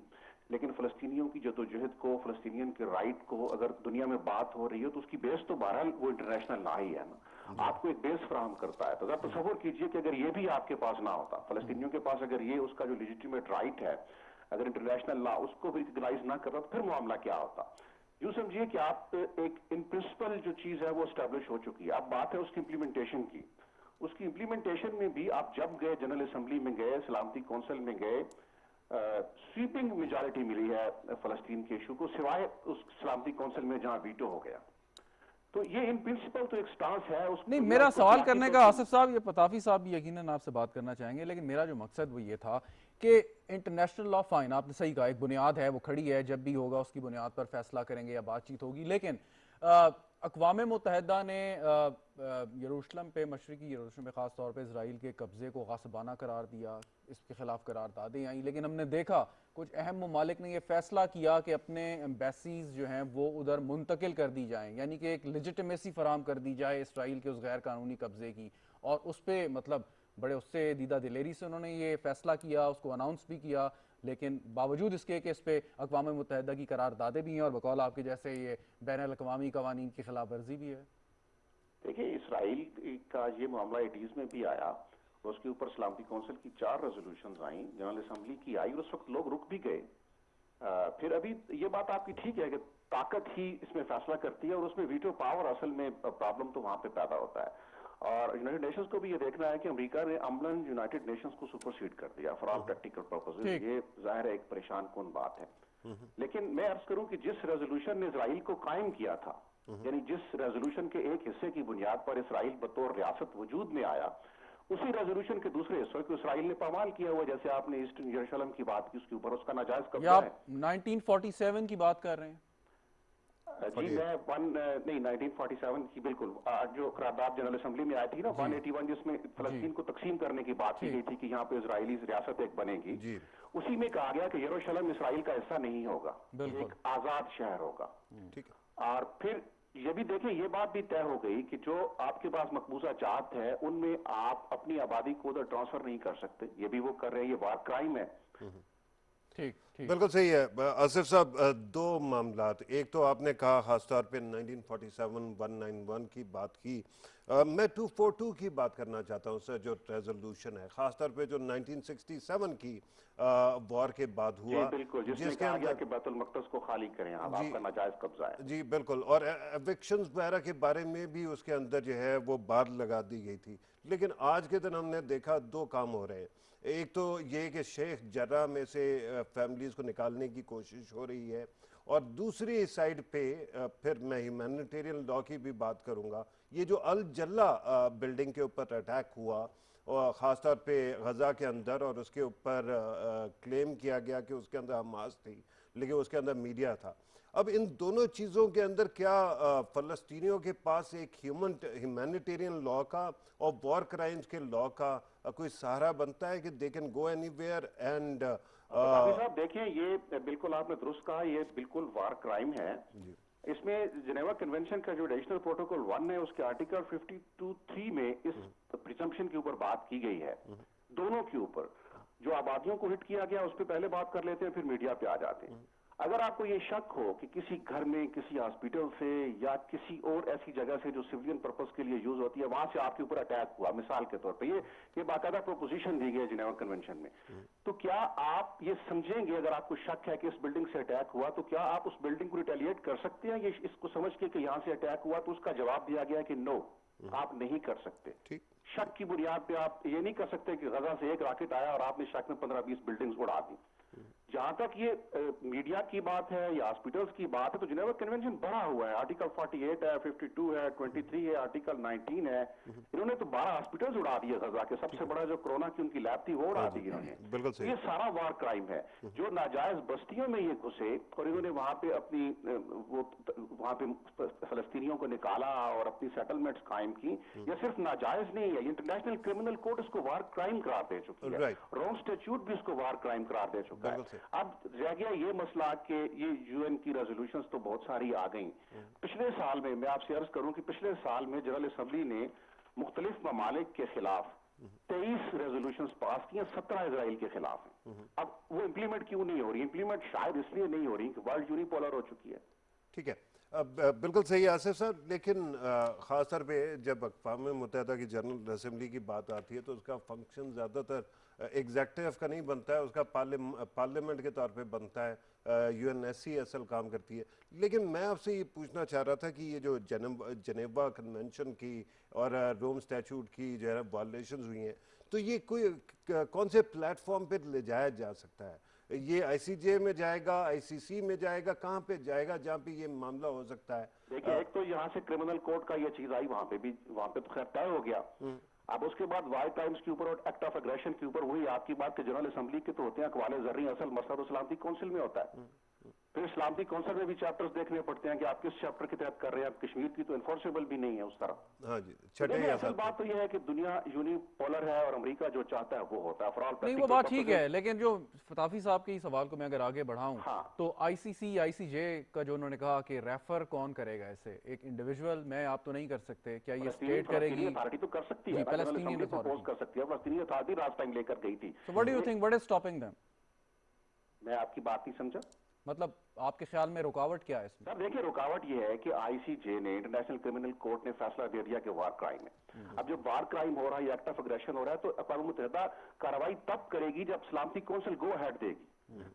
लेकिन फलस्तीनियों की जदोजहद को, फलस्तीनियन के राइट को अगर दुनिया में बात हो रही है तो उसकी बेस तो बहरहाल वो इंटरनेशनल लॉ ही है ना, आपको एक बेस फराहम करता है। तो अगर तसव्वुर कीजिए कि अगर ये भी आपके पास ना होता, फलस्तीनियों के पास अगर ये उसका जो लेजिटिमेट राइट है, अगर इंटरनेशनल लॉ उसको भी रिकग्नाइज ना करता, तो फिर मामला क्या होता? यूं समझिए कि आप एक इन प्रिंसिपल जो चीज है वो स्टैब्लिश हो चुकी है, अब बात है उसकी इंप्लीमेंटेशन की। उसकी इंप्लीमेंटेशन में भी आप जब गए, जनरल असेंबली में गए, सलामती काउंसिल में गए, स्वीपिंग मेजॉरिटी मिली है फलस्तीन के इशू को, सिवाय उस सलामती काउंसिल में जहां वीटो हो गया। तो ये इन प्रिंसिपल तो एक स्टांस है। नहीं, मेरा सवाल करने का, आसिफ साहब, ये पताफी साहब भी यकीनन आपसे बात करना चाहेंगे, लेकिन मेरा जो मकसद वो ये था कि इंटरनेशनल लॉ फाइन, आपने सही कहा, एक बुनियाद है, वो खड़ी है, जब भी होगा उसकी बुनियाद पर फैसला करेंगे या बातचीत होगी। लेकिन अक़वाम मुत्तहिदा ने यरूशलम पे, मशरिकी यरूशलम पे ख़ास तौर पे इसराइल के कब्ज़े को गासबाना करार दिया, इसके खिलाफ करारदादें आई। लेकिन हमने देखा कुछ अहम ममालिक ने यह फैसला किया कि अपने एम्बेसीज जो हैं वो उधर मुंतकिल कर दी जाएं, यानी कि एक लेजिटिमेसी फराम कर दी जाए इसराइल के उस गैर कानूनी कब्जे की, और उस पर मतलब बड़े उससे दीदा दिलेरी से उन्होंने ये फैसला किया, उसको अनाउंस भी किया। लेकिन बावजूद इसके कि इस पर अक़वाम मुत्तहिदा की करारदादें भी हैं और बकौल आपके जैसे ये बैनुल अक़वामी कवानीन की खिलाफ वर्जी भी है। देखिए, इसराइल का ये मामला 80s में भी आया तो उसके ऊपर सलामती कौंसिल की 4 रेजोल्यूशंस आई, जनरल असेंबली की आई, और उस वक्त लोग रुक भी गए। फिर अभी ये बात आपकी ठीक है कि ताकत ही इसमें फैसला करती है, और उसमें वीटो पावर असल में प्रॉब्लम तो वहां पे पैदा होता है। और यूनाइटेड नेशंस को भी ये देखना है कि अमेरिका ने अमलन यूनाइटेड नेशंस को सुपरसीड कर दिया फॉर ऑल प्रैक्टिकल पर्पसेस। ये जाहिर है एक परेशान कुन बात है। लेकिन मैं अर्ज करूं कि जिस रेजोल्यूशन ने इजराइल को कायम किया था, यानी जिस रेजोल्यूशन के एक हिस्से की बुनियाद पर इसराइल बतौर रियासत वजूद में आया, उसी रेजोल्यूशन के दूसरे हिस्से को इसराइल ने पामाल किया हुआ। जैसे आपने ईस्टर्न यरूशलेम की बात की, उसके ऊपर उसका नाजायज कब्जा है। 1947 की बात कर रहे हैं? जी मैं 1947 की बिल्कुल जो करारदाद जनरल असेंबली में आई थी ना 181, जिसमें फलस्तीन को तकसीम करने की बात की गई थी कि यहाँ पे इजरायली रियासत एक बनेगी, उसी में कहा गया कि यरूशलेम इसराइल का हिस्सा नहीं होगा, एक आजाद शहर होगा। ठीक है। और फिर ये भी देखें, ये बात भी तय हो गई कि जो आपके पास मकबूजा जात है उनमें आप अपनी आबादी को उधर ट्रांसफर नहीं कर सकते। ये भी वो कर रहे हैं, ये वार क्राइम है। ठीक ठीक, बिल्कुल सही है आसिफ साहब। दो मामलात, एक तो आपने कहा खासतौर पे 1947 191 की बात की, मैं 242 की बात करना चाहता हूँ सर, जो रेजोल्यूशन है खासतौर पे जो 1967 की वॉर के बाद हुआ, जिसके अंदर कि बैतुल मक़दस को खाली करें, आपका नाजायज कब्जा है। जी बिल्कुल, और एविक्शंस वगैरह के बारे में भी उसके अंदर जो है वो बात लगा दी गई थी। लेकिन आज के दिन हमने देखा दो काम हो रहे हैं। एक तो ये कि शेख जर्रा में से फैमिलीज़ को निकालने की कोशिश हो रही है, और दूसरी साइड पे फिर मैं ह्यूमैनिटेरियन लॉ की भी बात करूंगा। ये जो अल जल्ला बिल्डिंग के ऊपर अटैक हुआ, और ख़ासतौर पे गज़ा के अंदर, और उसके ऊपर क्लेम किया गया कि उसके अंदर हमास थी, लेकिन उसके अंदर मीडिया था। अब इन दोनों चीज़ों के अंदर क्या फ़लस्तीनियों के पास एक ह्यूमैनिटेरियन लॉ का और वॉर क्राइम्स के लॉ का कोई सहारा बनता है कि they can go anywhere and? साहब देखिए, ये बिल्कुल आपने दुरुस्त कहा, ये बिल्कुल वार क्राइम है। इसमें जिनेवा कन्वेंशन का जो एडिशनल प्रोटोकॉल 1 है, उसके आर्टिकल 52(3) में इस प्रिजम्पशन के ऊपर बात की गई है, दोनों के ऊपर। जो आबादियों को हिट किया गया उस पर पहले बात कर लेते हैं, फिर मीडिया पे आ जाते हैं। अगर आपको ये शक हो कि किसी घर में, किसी हॉस्पिटल से या किसी और ऐसी जगह से जो सिविलियन पर्पस के लिए यूज होती है, वहां से आपके ऊपर अटैक हुआ, मिसाल के तौर पे ये बाकायदा प्रोपोजिशन दी गई है जिनेवा कन्वेंशन में, तो क्या आप ये समझेंगे, अगर आपको शक है कि इस बिल्डिंग से अटैक हुआ, तो क्या आप उस बिल्डिंग को रिटेलिएट कर सकते हैं? ये इसको समझ के कि यहाँ से अटैक हुआ, तो उसका जवाब दिया गया कि नो, आप नहीं कर सकते। ठीक, शक की बुनियाद पे आप ये नहीं कर सकते कि गजा से एक रॉकेट आया और आपने शक में 15-20 बिल्डिंग्स उड़ा दी। जहां तक ये मीडिया की बात है या हॉस्पिटल्स की बात है, तो जिनेवा कन्वेंशन बढ़ा हुआ है। आर्टिकल 48 है, 52 है, 23 है, आर्टिकल 19 है। इन्होंने तो 12 हॉस्पिटल्स उड़ा दिए गजा के, सबसे बड़ा जो कोरोना की उनकी लैब थी वो उड़ा दी इन्होंने। बिल्कुल सही। ये सारा वार क्राइम है। जो नाजायज बस्तियों में ये घुसे और इन्होंने वहां पे अपनी वहां पे फलस्तीनियों को निकाला और अपनी सेटलमेंट्स कायम की, ये सिर्फ नाजायज नहीं है, इंटरनेशनल क्रिमिनल कोर्ट इसको वार क्राइम करार दे चुकी है, रोम स्टैट्यूट भी इसको वार क्राइम करार दे चुका है। अब रह गया ये मसला कि ये यूएन की रेजोल्यूशंस तो बहुत सारी आ गई। पिछले साल में मैं आपसे अर्ज करूं कि पिछले साल में जनरल असेंबली ने मुख्तलिफ ममालिक के खिलाफ 23 रेजोल्यूशंस पास की, 17 इजराइल के खिलाफ हैं। अब वो इम्प्लीमेंट क्यों नहीं हो रही? इम्प्लीमेंट शायद इसलिए नहीं हो रही कि वर्ल्ड यूनिपोलर हो चुकी है। ठीक है, बिल्कुल सही आसिफ साहब। लेकिन ख़ास तौर पे जब अक़वाम मुत्तहिदा की जनरल असेंबली की बात आती है, तो उसका फंक्शन ज़्यादातर एग्जेक्टिव का नहीं बनता है, उसका पार्लियामेंट के तौर पे बनता है। यूएनएससी असल काम करती है। लेकिन मैं आपसे ये पूछना चाह रहा था कि ये जो जनेवा कन्वेंशन की और रोम स्टैट्यूट की जो है वायलेशंस हुई हैं, तो ये कौन से प्लेटफॉर्म पे ले जाया जा सकता है? ये आईसीजे में जाएगा, आईसीसी में जाएगा, कहाँ पे जाएगा जहाँ पे ये मामला हो सकता है? देखिए, एक तो यहाँ से क्रिमिनल कोर्ट का ये चीज आई, वहाँ पे तो खैर तय हो गया। अब उसके बाद वार क्राइम्स के ऊपर और एक्ट ऑफ एग्रेशन के ऊपर वही आपकी बात के जनरल असेंबली के तो होते हैं अकवाले ज़र्री, असल मसला तो सलामती काउंसिल में होता है। फिर सलामती काउंसिल में भी चैप्टर्स देखने पड़ते हैं कि आप किस चैप्टर के तहत कर रहे हैं। कश्मीर की तो इन्फोर्सेबल भी नहीं है उस तरह। हाँ जी, असल बात तो यह है कि दुनिया यूनिपोलर है और अमेरिका जो चाहता है वो होता है। फॉर ऑल नहीं, वो बात ठीक है, लेकिन जो फताफी साहब के सवाल को मैं अगर आगे बढ़ाऊं, तो आईसीसी आईसीजे का जो उन्होंने कहा कि रेफर कौन करेगा इसे? एक इंडिविजुअल मैं आप तो नहीं कर सकते, क्या ये स्टेट करेगी? अथॉरिटी तो कर सकती है, पैलेस्टीनियन अथॉरिटी कर सकती है। पैलेस्टीनियन अथॉरिटी लास्ट टाइम लेकर गई थी। So what do you think, what is stopping them? मैं आपकी बात नहीं समझा। मतलब आपके ख्याल में रुकावट क्या है इसमें? सर देखिए, रुकावट ये है कि आईसीजे ने, इंटरनेशनल क्रिमिनल कोर्ट ने फैसला दे दिया कि वार क्राइम है। अब जब वार क्राइम हो रहा है, एक्ट ऑफ अग्रेशन हो रहा है, तो अक़वाम मुत्तहिदा कार्रवाई तब करेगी जब सलामती कौंसिल गो अहेड देगी।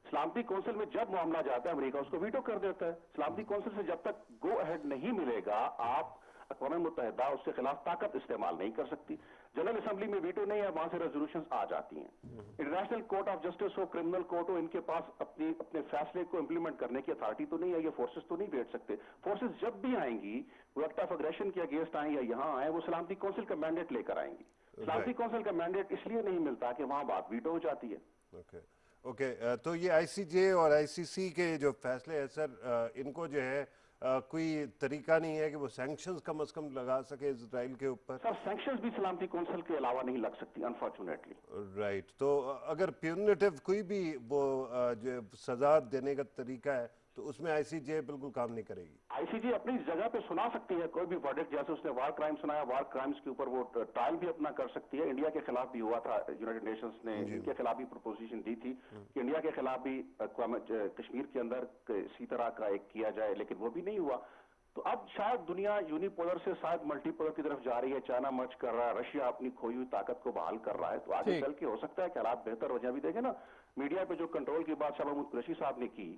सलामती कौंसिल में जब मामला जाता है, अमेरिका उसको वीटो कर देता है। सलामती कौंसिल से जब तक गो अहेड नहीं मिलेगा, आप अक़वाम मुत्तहिदा उसके खिलाफ ताकत इस्तेमाल नहीं कर सकती। जनरल असेंबली में वीटो नहीं है, वहां से रेजोल्यूशन आ जाती हैं। इंटरनेशनल कोर्ट ऑफ जस्टिस हो, क्रिमिनल कोर्ट हो, इनके पास अपने फैसले को इंप्लीमेंट करने की अथॉरिटी तो नहीं है, ये फोर्सेस तो नहीं भेज सकते। फोर्सेस जब भी आएंगी, वो एक्ट ऑफ अग्रेशन के अगेंस्ट आए या यहाँ आए, वो सलामती कौंसिल का मैंडेट लेकर आएंगी। सलामती कौंसिल का मैंडेट इसलिए नहीं मिलता कि वहां बात वीटो हो जाती है। ओके, तो ये आईसीजे और आईसीसी के जो फैसले हैं सर, इनको जो है कोई तरीका नहीं है कि वो सैंक्शंस कम से कम लगा सके इजराइल के ऊपर? सर सैंक्शंस भी सलामती कौंसिल के अलावा नहीं लग सकती, अनफॉर्चुनेटली। राइट, तो अगर प्यूनिटिव कोई भी वो जो सजा देने का तरीका है, तो उसमें आईसीजे बिल्कुल काम नहीं करेगी। आईसीजे अपनी जगह पे सुना सकती है कोई भी वर्डिक्ट, जैसे उसने वार क्राइम सुनाया, वार क्राइम्स के ऊपर वो ट्रायल भी अपना कर सकती है। इंडिया के खिलाफ भी हुआ था, यूनाइटेड नेशंस ने इनके खिलाफ भी प्रपोजिशन दी थी कि इंडिया के खिलाफ भी कश्मीर के अंदर इसी तरह का एक किया जाए, लेकिन वो भी नहीं हुआ। तो अब शायद दुनिया यूनिपोलर से शायद मल्टीपोलर की तरफ जा रही है। चाइना मर्ज कर रहा है, रशिया अपनी खोई हुई ताकत को बहाल कर रहा है, तो आगे चल के हो सकता है कि हालात बेहतर हो जाए। अभी देखें ना, मीडिया पे जो कंट्रोल की बात शाह महमूद कुरैशी साहब ने की,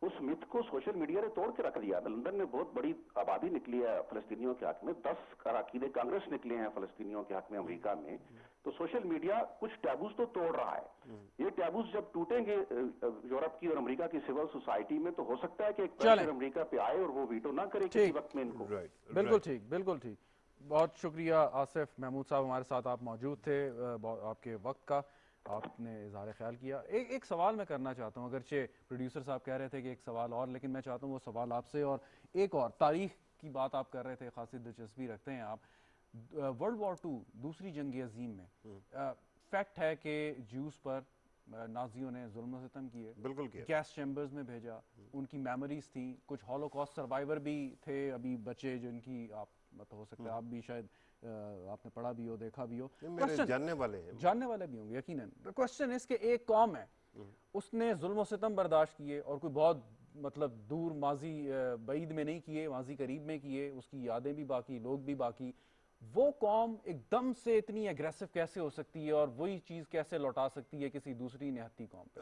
उस मिथ को सोशल मीडिया ने तोड़ के रख दिया। लंदन में बहुत बड़ी आबादी निकली है फलस्तीनियों के हक में, 10 अरकान कांग्रेस निकले हैं फलस्तीनियों के हक में अमेरिका में। तो सोशल मीडिया कुछ टैबूज तो तोड़ रहा है। ये टैबूज जब टूटेंगे यूरोप की और अमेरिका की सिविल सोसाइटी में, तो हो सकता है कि एक प्रेशर अमेरिका पे आए और वो वीटो ना करे किसी वक्त में इनको। बिल्कुल ठीक, बिल्कुल ठीक। बहुत शुक्रिया आसिफ महमूद साहब, हमारे साथ आप मौजूद थे, आपके वक्त का आपने इज़हार ख्याल किया। एक सवाल मैं करना चाहता हूँ, अगरचे प्रोड्यूसर साहब कह रहे थे कि एक सवाल और, लेकिन मैं चाहता हूँ वो सवाल आपसे, और एक और तारीख की बात आप कर रहे थे, खासी दिलचस्पी रखते हैं आप। वर्ल्ड वॉर 2 दूसरी जंग अजीम में फैक्ट है कि ज्यूस पर नाजियों ने जुल्म सितम किए, बिल्कुल किया, गैस चैम्बर्स में भेजा, उनकी मेमोरीज थी, कुछ हॉलोकॉस्ट सर्वाइवर भी थे अभी बचे, जिनकी आप मतलब हो सकता है आप भी शायद आपने पढ़ा भी हो, देखा भी हो, मेरे जानने वाले भी होंगे यकीनन। क्वेश्चन इसके एक कौम है, उसने जुल्म सितम बर्दाश्त किए, और कोई बहुत मतलब दूर माजी बईद में नहीं किए, माजी करीब में किए, उसकी यादें भी बाकी, लोग भी बाकी। वो कौम एकदम से इतनी एग्रेसिव कैसे हो सकती है, और वही चीज़ कैसे लौटा सकती है किसी दूसरी निहत्ती कौम पे?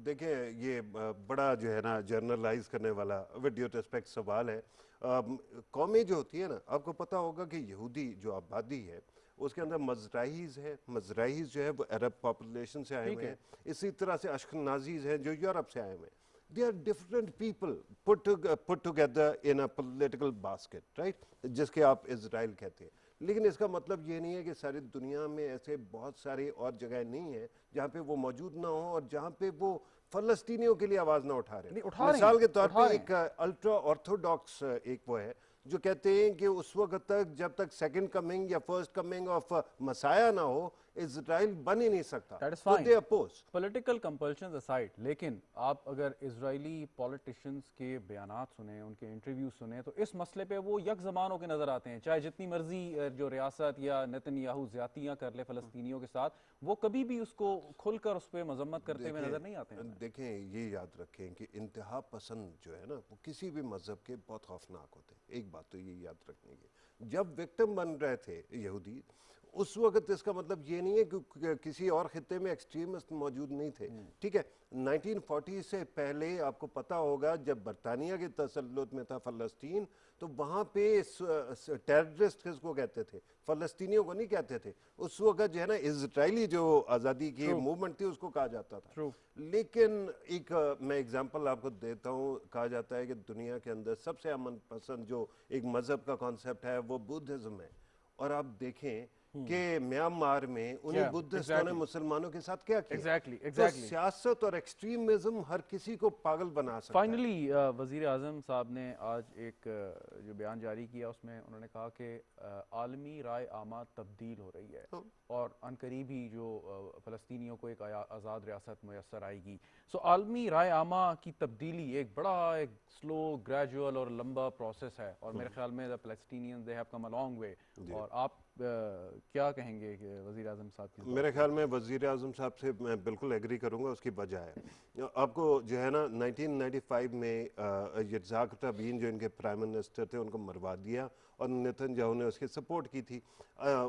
देखिए, ये बड़ा जो है ना जर्नलाइज करने वाला विद ड्यू रिस्पेक्ट सवाल है। कौमें जो होती है ना, आपको पता होगा कि यहूदी जो आबादी है उसके अंदर मजराहीज है। मजराहीज जो है वो अरब पॉपुलेशन से आए हुए हैं। इसी तरह से अशकनाजीज हैं जो यूरोप से आए हुए हैं। They are different people put together in a political basket, right? जिसके आप इजराइल कहते हैं। लेकिन इसका मतलब ये नहीं है कि सारी दुनिया में ऐसे बहुत सारी और जगह नहीं है जहाँ पे वो मौजूद ना हो और जहाँ पे वो फलस्तीनियों के लिए आवाज ना उठा रहे। मिसाल के तौर पे एक अल्ट्रा ऑर्थोडॉक्स एक वो है जो कहते हैं कि उस वक्त तक जब तक सेकंड कमिंग या फर्स्ट कमिंग ऑफ मसाया ना हो, इजराइल बन ही नहीं सकता। पॉलिटिकल कंपल्शंस असाइड, लेकिन आप अगर इजरायली पॉलिटिशियंस के बयानात सुने, उनके इंटरव्यू सुने, तो इस मसले पे वो यक ज़मान होकर नजर आते हैं। चाहे जितनी मर्जी जो रियासत या नेतन्याहू ज्यादतियां कर ले फलस्तीनियों के साथ, वो कभी भी उसको खुलकर उस पर मजम्मत करते हुए नजर नहीं आते हैं। देखें, ये याद रखें कि इंतहा पसंद जो है ना, वो किसी भी मजहब के बहुत खौफनाक होते हैं। एक बात तो ये याद रखने की, जब विक्टिम बन रहे थे यहूदी, उस वक्त इसका मतलब ये नहीं है कि किसी और खित्ते में एक्सट्रीमिस्ट मौजूद नहीं थे। ठीक है, 1940 से पहले आपको पता होगा जब बरतानिया के तसल्लुत में था फलस्तीन, तो वहाँ पे टेररिस्ट किसको कहते थे? फलस्तीनियों को नहीं कहते थे। उस वक्त जो है ना इजरायली जो आज़ादी की मूवमेंट थी उसको कहा जाता था। लेकिन एक मैं एग्जांपल आपको देता हूँ, कहा जाता है कि दुनिया के अंदर सबसे अमन पसंद जो एक मजहब का कॉन्सेप्ट है वो बुद्धिज्म है। और आप देखें कि म्यांमार में उन्हीं बुद्धिस्टों ने मुसलमानों के साथ क्या किया। तो सियासत और एक्सट्रीमिज्म हर किसी को पागल बना सकता है। फाइनली वजीर आजम साहब ने आज एक जो बयान जारी किया, उसमें उन्होंने कहा कि आलमी राय आमा तब्दील हो रही है और अनकरीब ही जो फलस्तीनियों को एक आज़ाद रियासत मैसर आएगी। सो आलमी राय आमा की तब्दीली एक बड़ा एक स्लो, ग्रेजुअल और लंबा प्रोसेस है, और मेरे ख्याल में the Palestinians they have come a long way. और आप क्या कहेंगे कि वज़ीर आज़म साहब की? मेरे ख्याल में वज़ीर आज़म साहब से मैं बिल्कुल एग्री करूंगा। उसकी वजह है, आपको जो है ना 1995 में यित्ज़हाक रबीन जो इनके प्राइम मिनिस्टर थे उनको मरवा दिया और नेतन्याहू ने उसकी सपोर्ट की थी,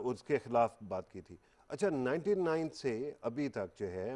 उसके खिलाफ बात की थी। अच्छा, 99 से अभी तक जो है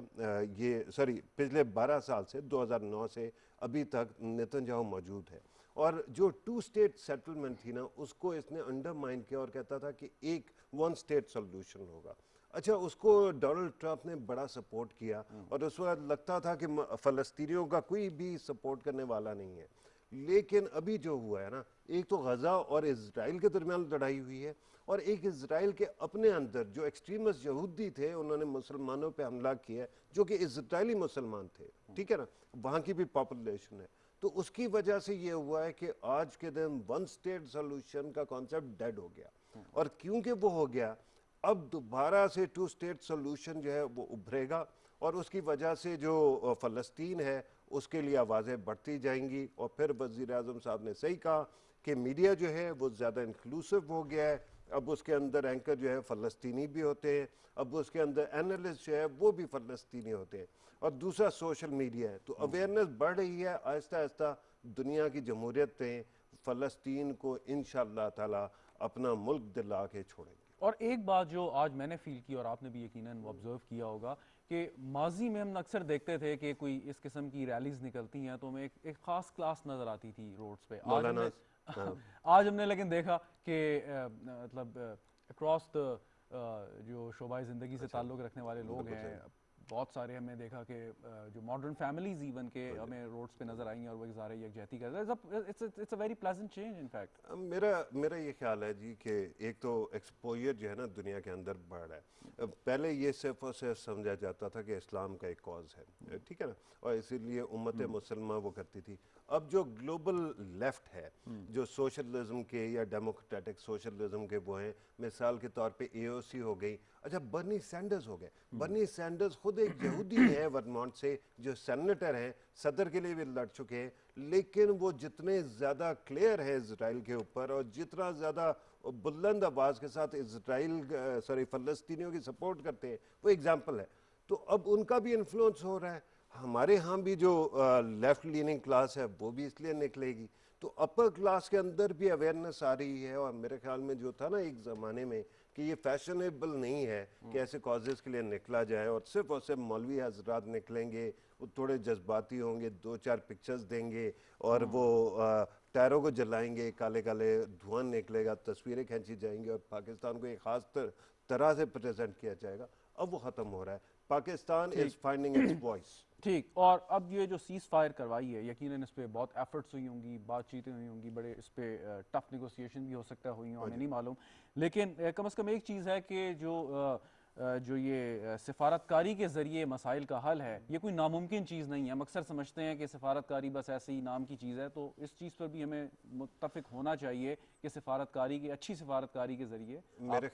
ये सॉरी पिछले 12 साल से 2009 से अभी तक नेतन्याहू मौजूद है और जो 2 स्टेट सेटलमेंट थी ना उसको इसने अंडरमाइन किया और कहता था कि एक 1 स्टेट सोल्यूशन होगा। अच्छा, उसको डोनाल्ड ट्रंप ने बड़ा सपोर्ट किया और उस वक्त लगता था कि फ़लस्तीनियों का कोई भी सपोर्ट करने वाला नहीं है। लेकिन अभी जो हुआ है ना, एक तो गज़ा और इजराइल के दरमियान लड़ाई हुई है और एक इजराइल के अपने अंदर जो एक्सट्रीमिस्ट यहूदी थे उन्होंने मुसलमानों पे हमला किया जो कि इजरायली मुसलमान थे, ठीक है ना, वहाँ की भी पॉपुलेशन है। तो उसकी वजह से ये हुआ है कि आज के दिन 1 स्टेट सोल्यूशन का कॉन्सेप्ट डेड हो गया और क्योंकि वो हो गया अब दोबारा से 2 स्टेट सोल्यूशन जो है वो उभरेगा और उसकी वजह से जो फ़लस्तीन है उसके लिए आवाज़ें बढ़ती जाएंगी। और फिर वज़ीर आज़म साहब ने सही कहा कि मीडिया जो है वो ज़्यादा इंक्लूसिव हो गया है, अब उसके अंदर एंकर जो है फ़लस्तीनी भी होते हैं, अब उसके अंदर एनालिस्ट जो है वो भी फ़लस्तीनी होते हैं और दूसरा सोशल मीडिया है। तो अवेयरनेस बढ़ रही है आहिस्ता आहिस्ता। दुनिया की जमहूरियतें फ़लस्तीन को इंशाअल्लाह ताला अपना मुल्क दिला के छोड़ेंगे। और एक बात जो आज मैंने फील की और आपने भी यकीनन वो ऑब्जर्व किया होगा कि माजी में हम अक्सर देखते थे कि कोई इस किस्म की रैलीज निकलती हैं तो हमें एक खास क्लास नज़र आती थी रोड्स पे। आज हमने लेकिन देखा कि मतलब अक्रॉस द जो शोबाई ज़िंदगी से ताल्लुक़ रखने वाले लोग हैं बहुत सारे, हमने देखा कि जो मॉडर्न फैमिलीज इवन के हमें रोड्स पे नजर आई और वो इज़हार यकजहती कर रहे हैं। It's a very pleasant change in fact. मेरा ये ख्याल है जी कि एक तो एक्सपोजर जो है ना दुनिया के अंदर बढ़ रहा है। पहले ये सिर्फ और सिर्फ समझा जाता था कि इस्लाम का एक कॉज है, ठीक है ना, और इसीलिए उम्मत मुसलमान वो करती थी। अब जो ग्लोबल लेफ्ट है जो सोशलिज्म के या डेमोक्रेटिक सोशलिज्म के वो हैं, मिसाल के तौर पे AOC हो गई, अच्छा बर्नी सैंडर्स हो गए। बर्नी सैंडर्स खुद एक यहूदी हैं वर्मोंट से जो सेनेटर हैं, सदर के लिए भी लड़ चुके हैं, लेकिन वो जितने ज़्यादा क्लियर है इजराइल के ऊपर और जितना ज़्यादा बुलंद आवाज़ के साथ फ़लस्तीनियों की सपोर्ट करते हैं वो एग्जाम्पल है। तो अब उनका भी इन्फ्लुएंस हो रहा है। हमारे यहाँ भी जो लेफ्ट लीनिंग क्लास है वो भी इसलिए निकलेगी। तो अपर क्लास के अंदर भी अवेयरनेस आ रही है और मेरे ख्याल में जो था ना एक ज़माने में कि ये फैशनेबल नहीं है कि ऐसे कॉजेज़ के लिए निकला जाए और सिर्फ मौलवी हजरात निकलेंगे, वो थोड़े जज्बाती होंगे, 2-4 पिक्चर्स देंगे और वो टायरों को जलाएंगे, काले काले धुआं निकलेगा, तस्वीरें खींची जाएंगी और पाकिस्तान को एक ख़ास तरह से प्रेजेंट किया जाएगा। अब वो ख़त्म हो रहा है। Pakistan is finding it's voice. ठीक, और अब ये जो सीज़ फायर करवाई है यकीनन इस पर बहुत एफर्ट्स हुई होंगी, बातचीतें हुई होंगी, बड़े इस पर टफ नेगोशिएशन भी हो सकता है हुई हों, हमें नहीं मालूम। लेकिन कम से कम एक चीज़ है कि जो ये सिफारतकारी के ज़रिए मसाइल का हल है ये कोई नामुमकिन चीज़ नहीं है। हम अक्सर समझते हैं कि सिफारतकारी बस ऐसे ही नाम की चीज़ है, तो इस चीज़ पर भी हमें मुत्तफिक होना चाहिए कि सिफारतकारी की अच्छी सिफारतकारी के ज़रिए मेरे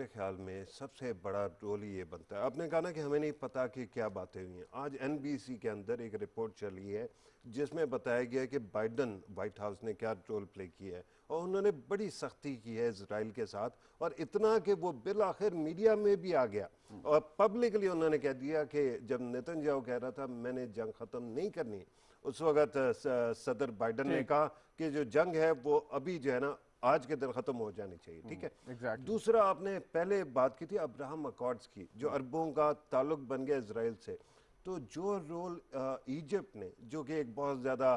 ख्याल में सबसे बड़ा रोल ये बनता है। आपने कहा ना कि हमें नहीं पता कि क्या बातें हुई हैं। आज NBC के अंदर एक रिपोर्ट चली है जिसमें बताया गया कि बाइडन व्हाइट हाउस ने क्या रोल प्ले किया है और उन्होंने बड़ी सख्ती की है इजराइल के साथ, और इतना कि वो बिल आखिर मीडिया में भी आ गया और पब्लिकली उन्होंने कह दिया कि जब नेतन्याहू कह रहा था मैंने जंग ख़त्म नहीं करनी, उस वक्त सदर बाइडन ने कहा कि जो जंग है वो अभी जो है ना आज के दिन ख़त्म हो जानी चाहिए, ठीक है। दूसरा, आपने पहले बात की थी अब्राहम अकॉर्ड्स की, जो अरबों का ताल्लुक बन गया इसराइल से। तो जो रोल इजिप्ट ने, जो कि एक बहुत ज़्यादा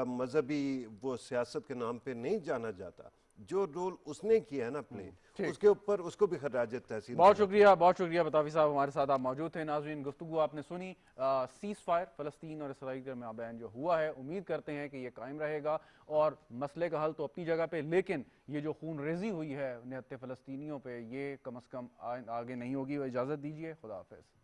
मजहबी वो सियासत के नाम पे नहीं जाना जाता, जो रोल उसने किया है ना प्ले, उसके ऊपर उसको भी खराज तहसीन। बहुत शुक्रिया बताफी साहब, हमारे साथ आप मौजूद थे। नाज़रीन, गुफ्तगू आपने सुनी सीज़ फायर फ़लस्तीन और इसराइल के दरमियान जो हुआ है, उम्मीद करते हैं कि ये कायम रहेगा और मसले का हल तो अपनी जगह पे, लेकिन ये जो खून रेजी हुई है निहत्ते फ़लस्तीनियों पे, ये कम अज़ कम आगे नहीं होगी। इजाज़त दीजिए, खुदा हाफ़िज़।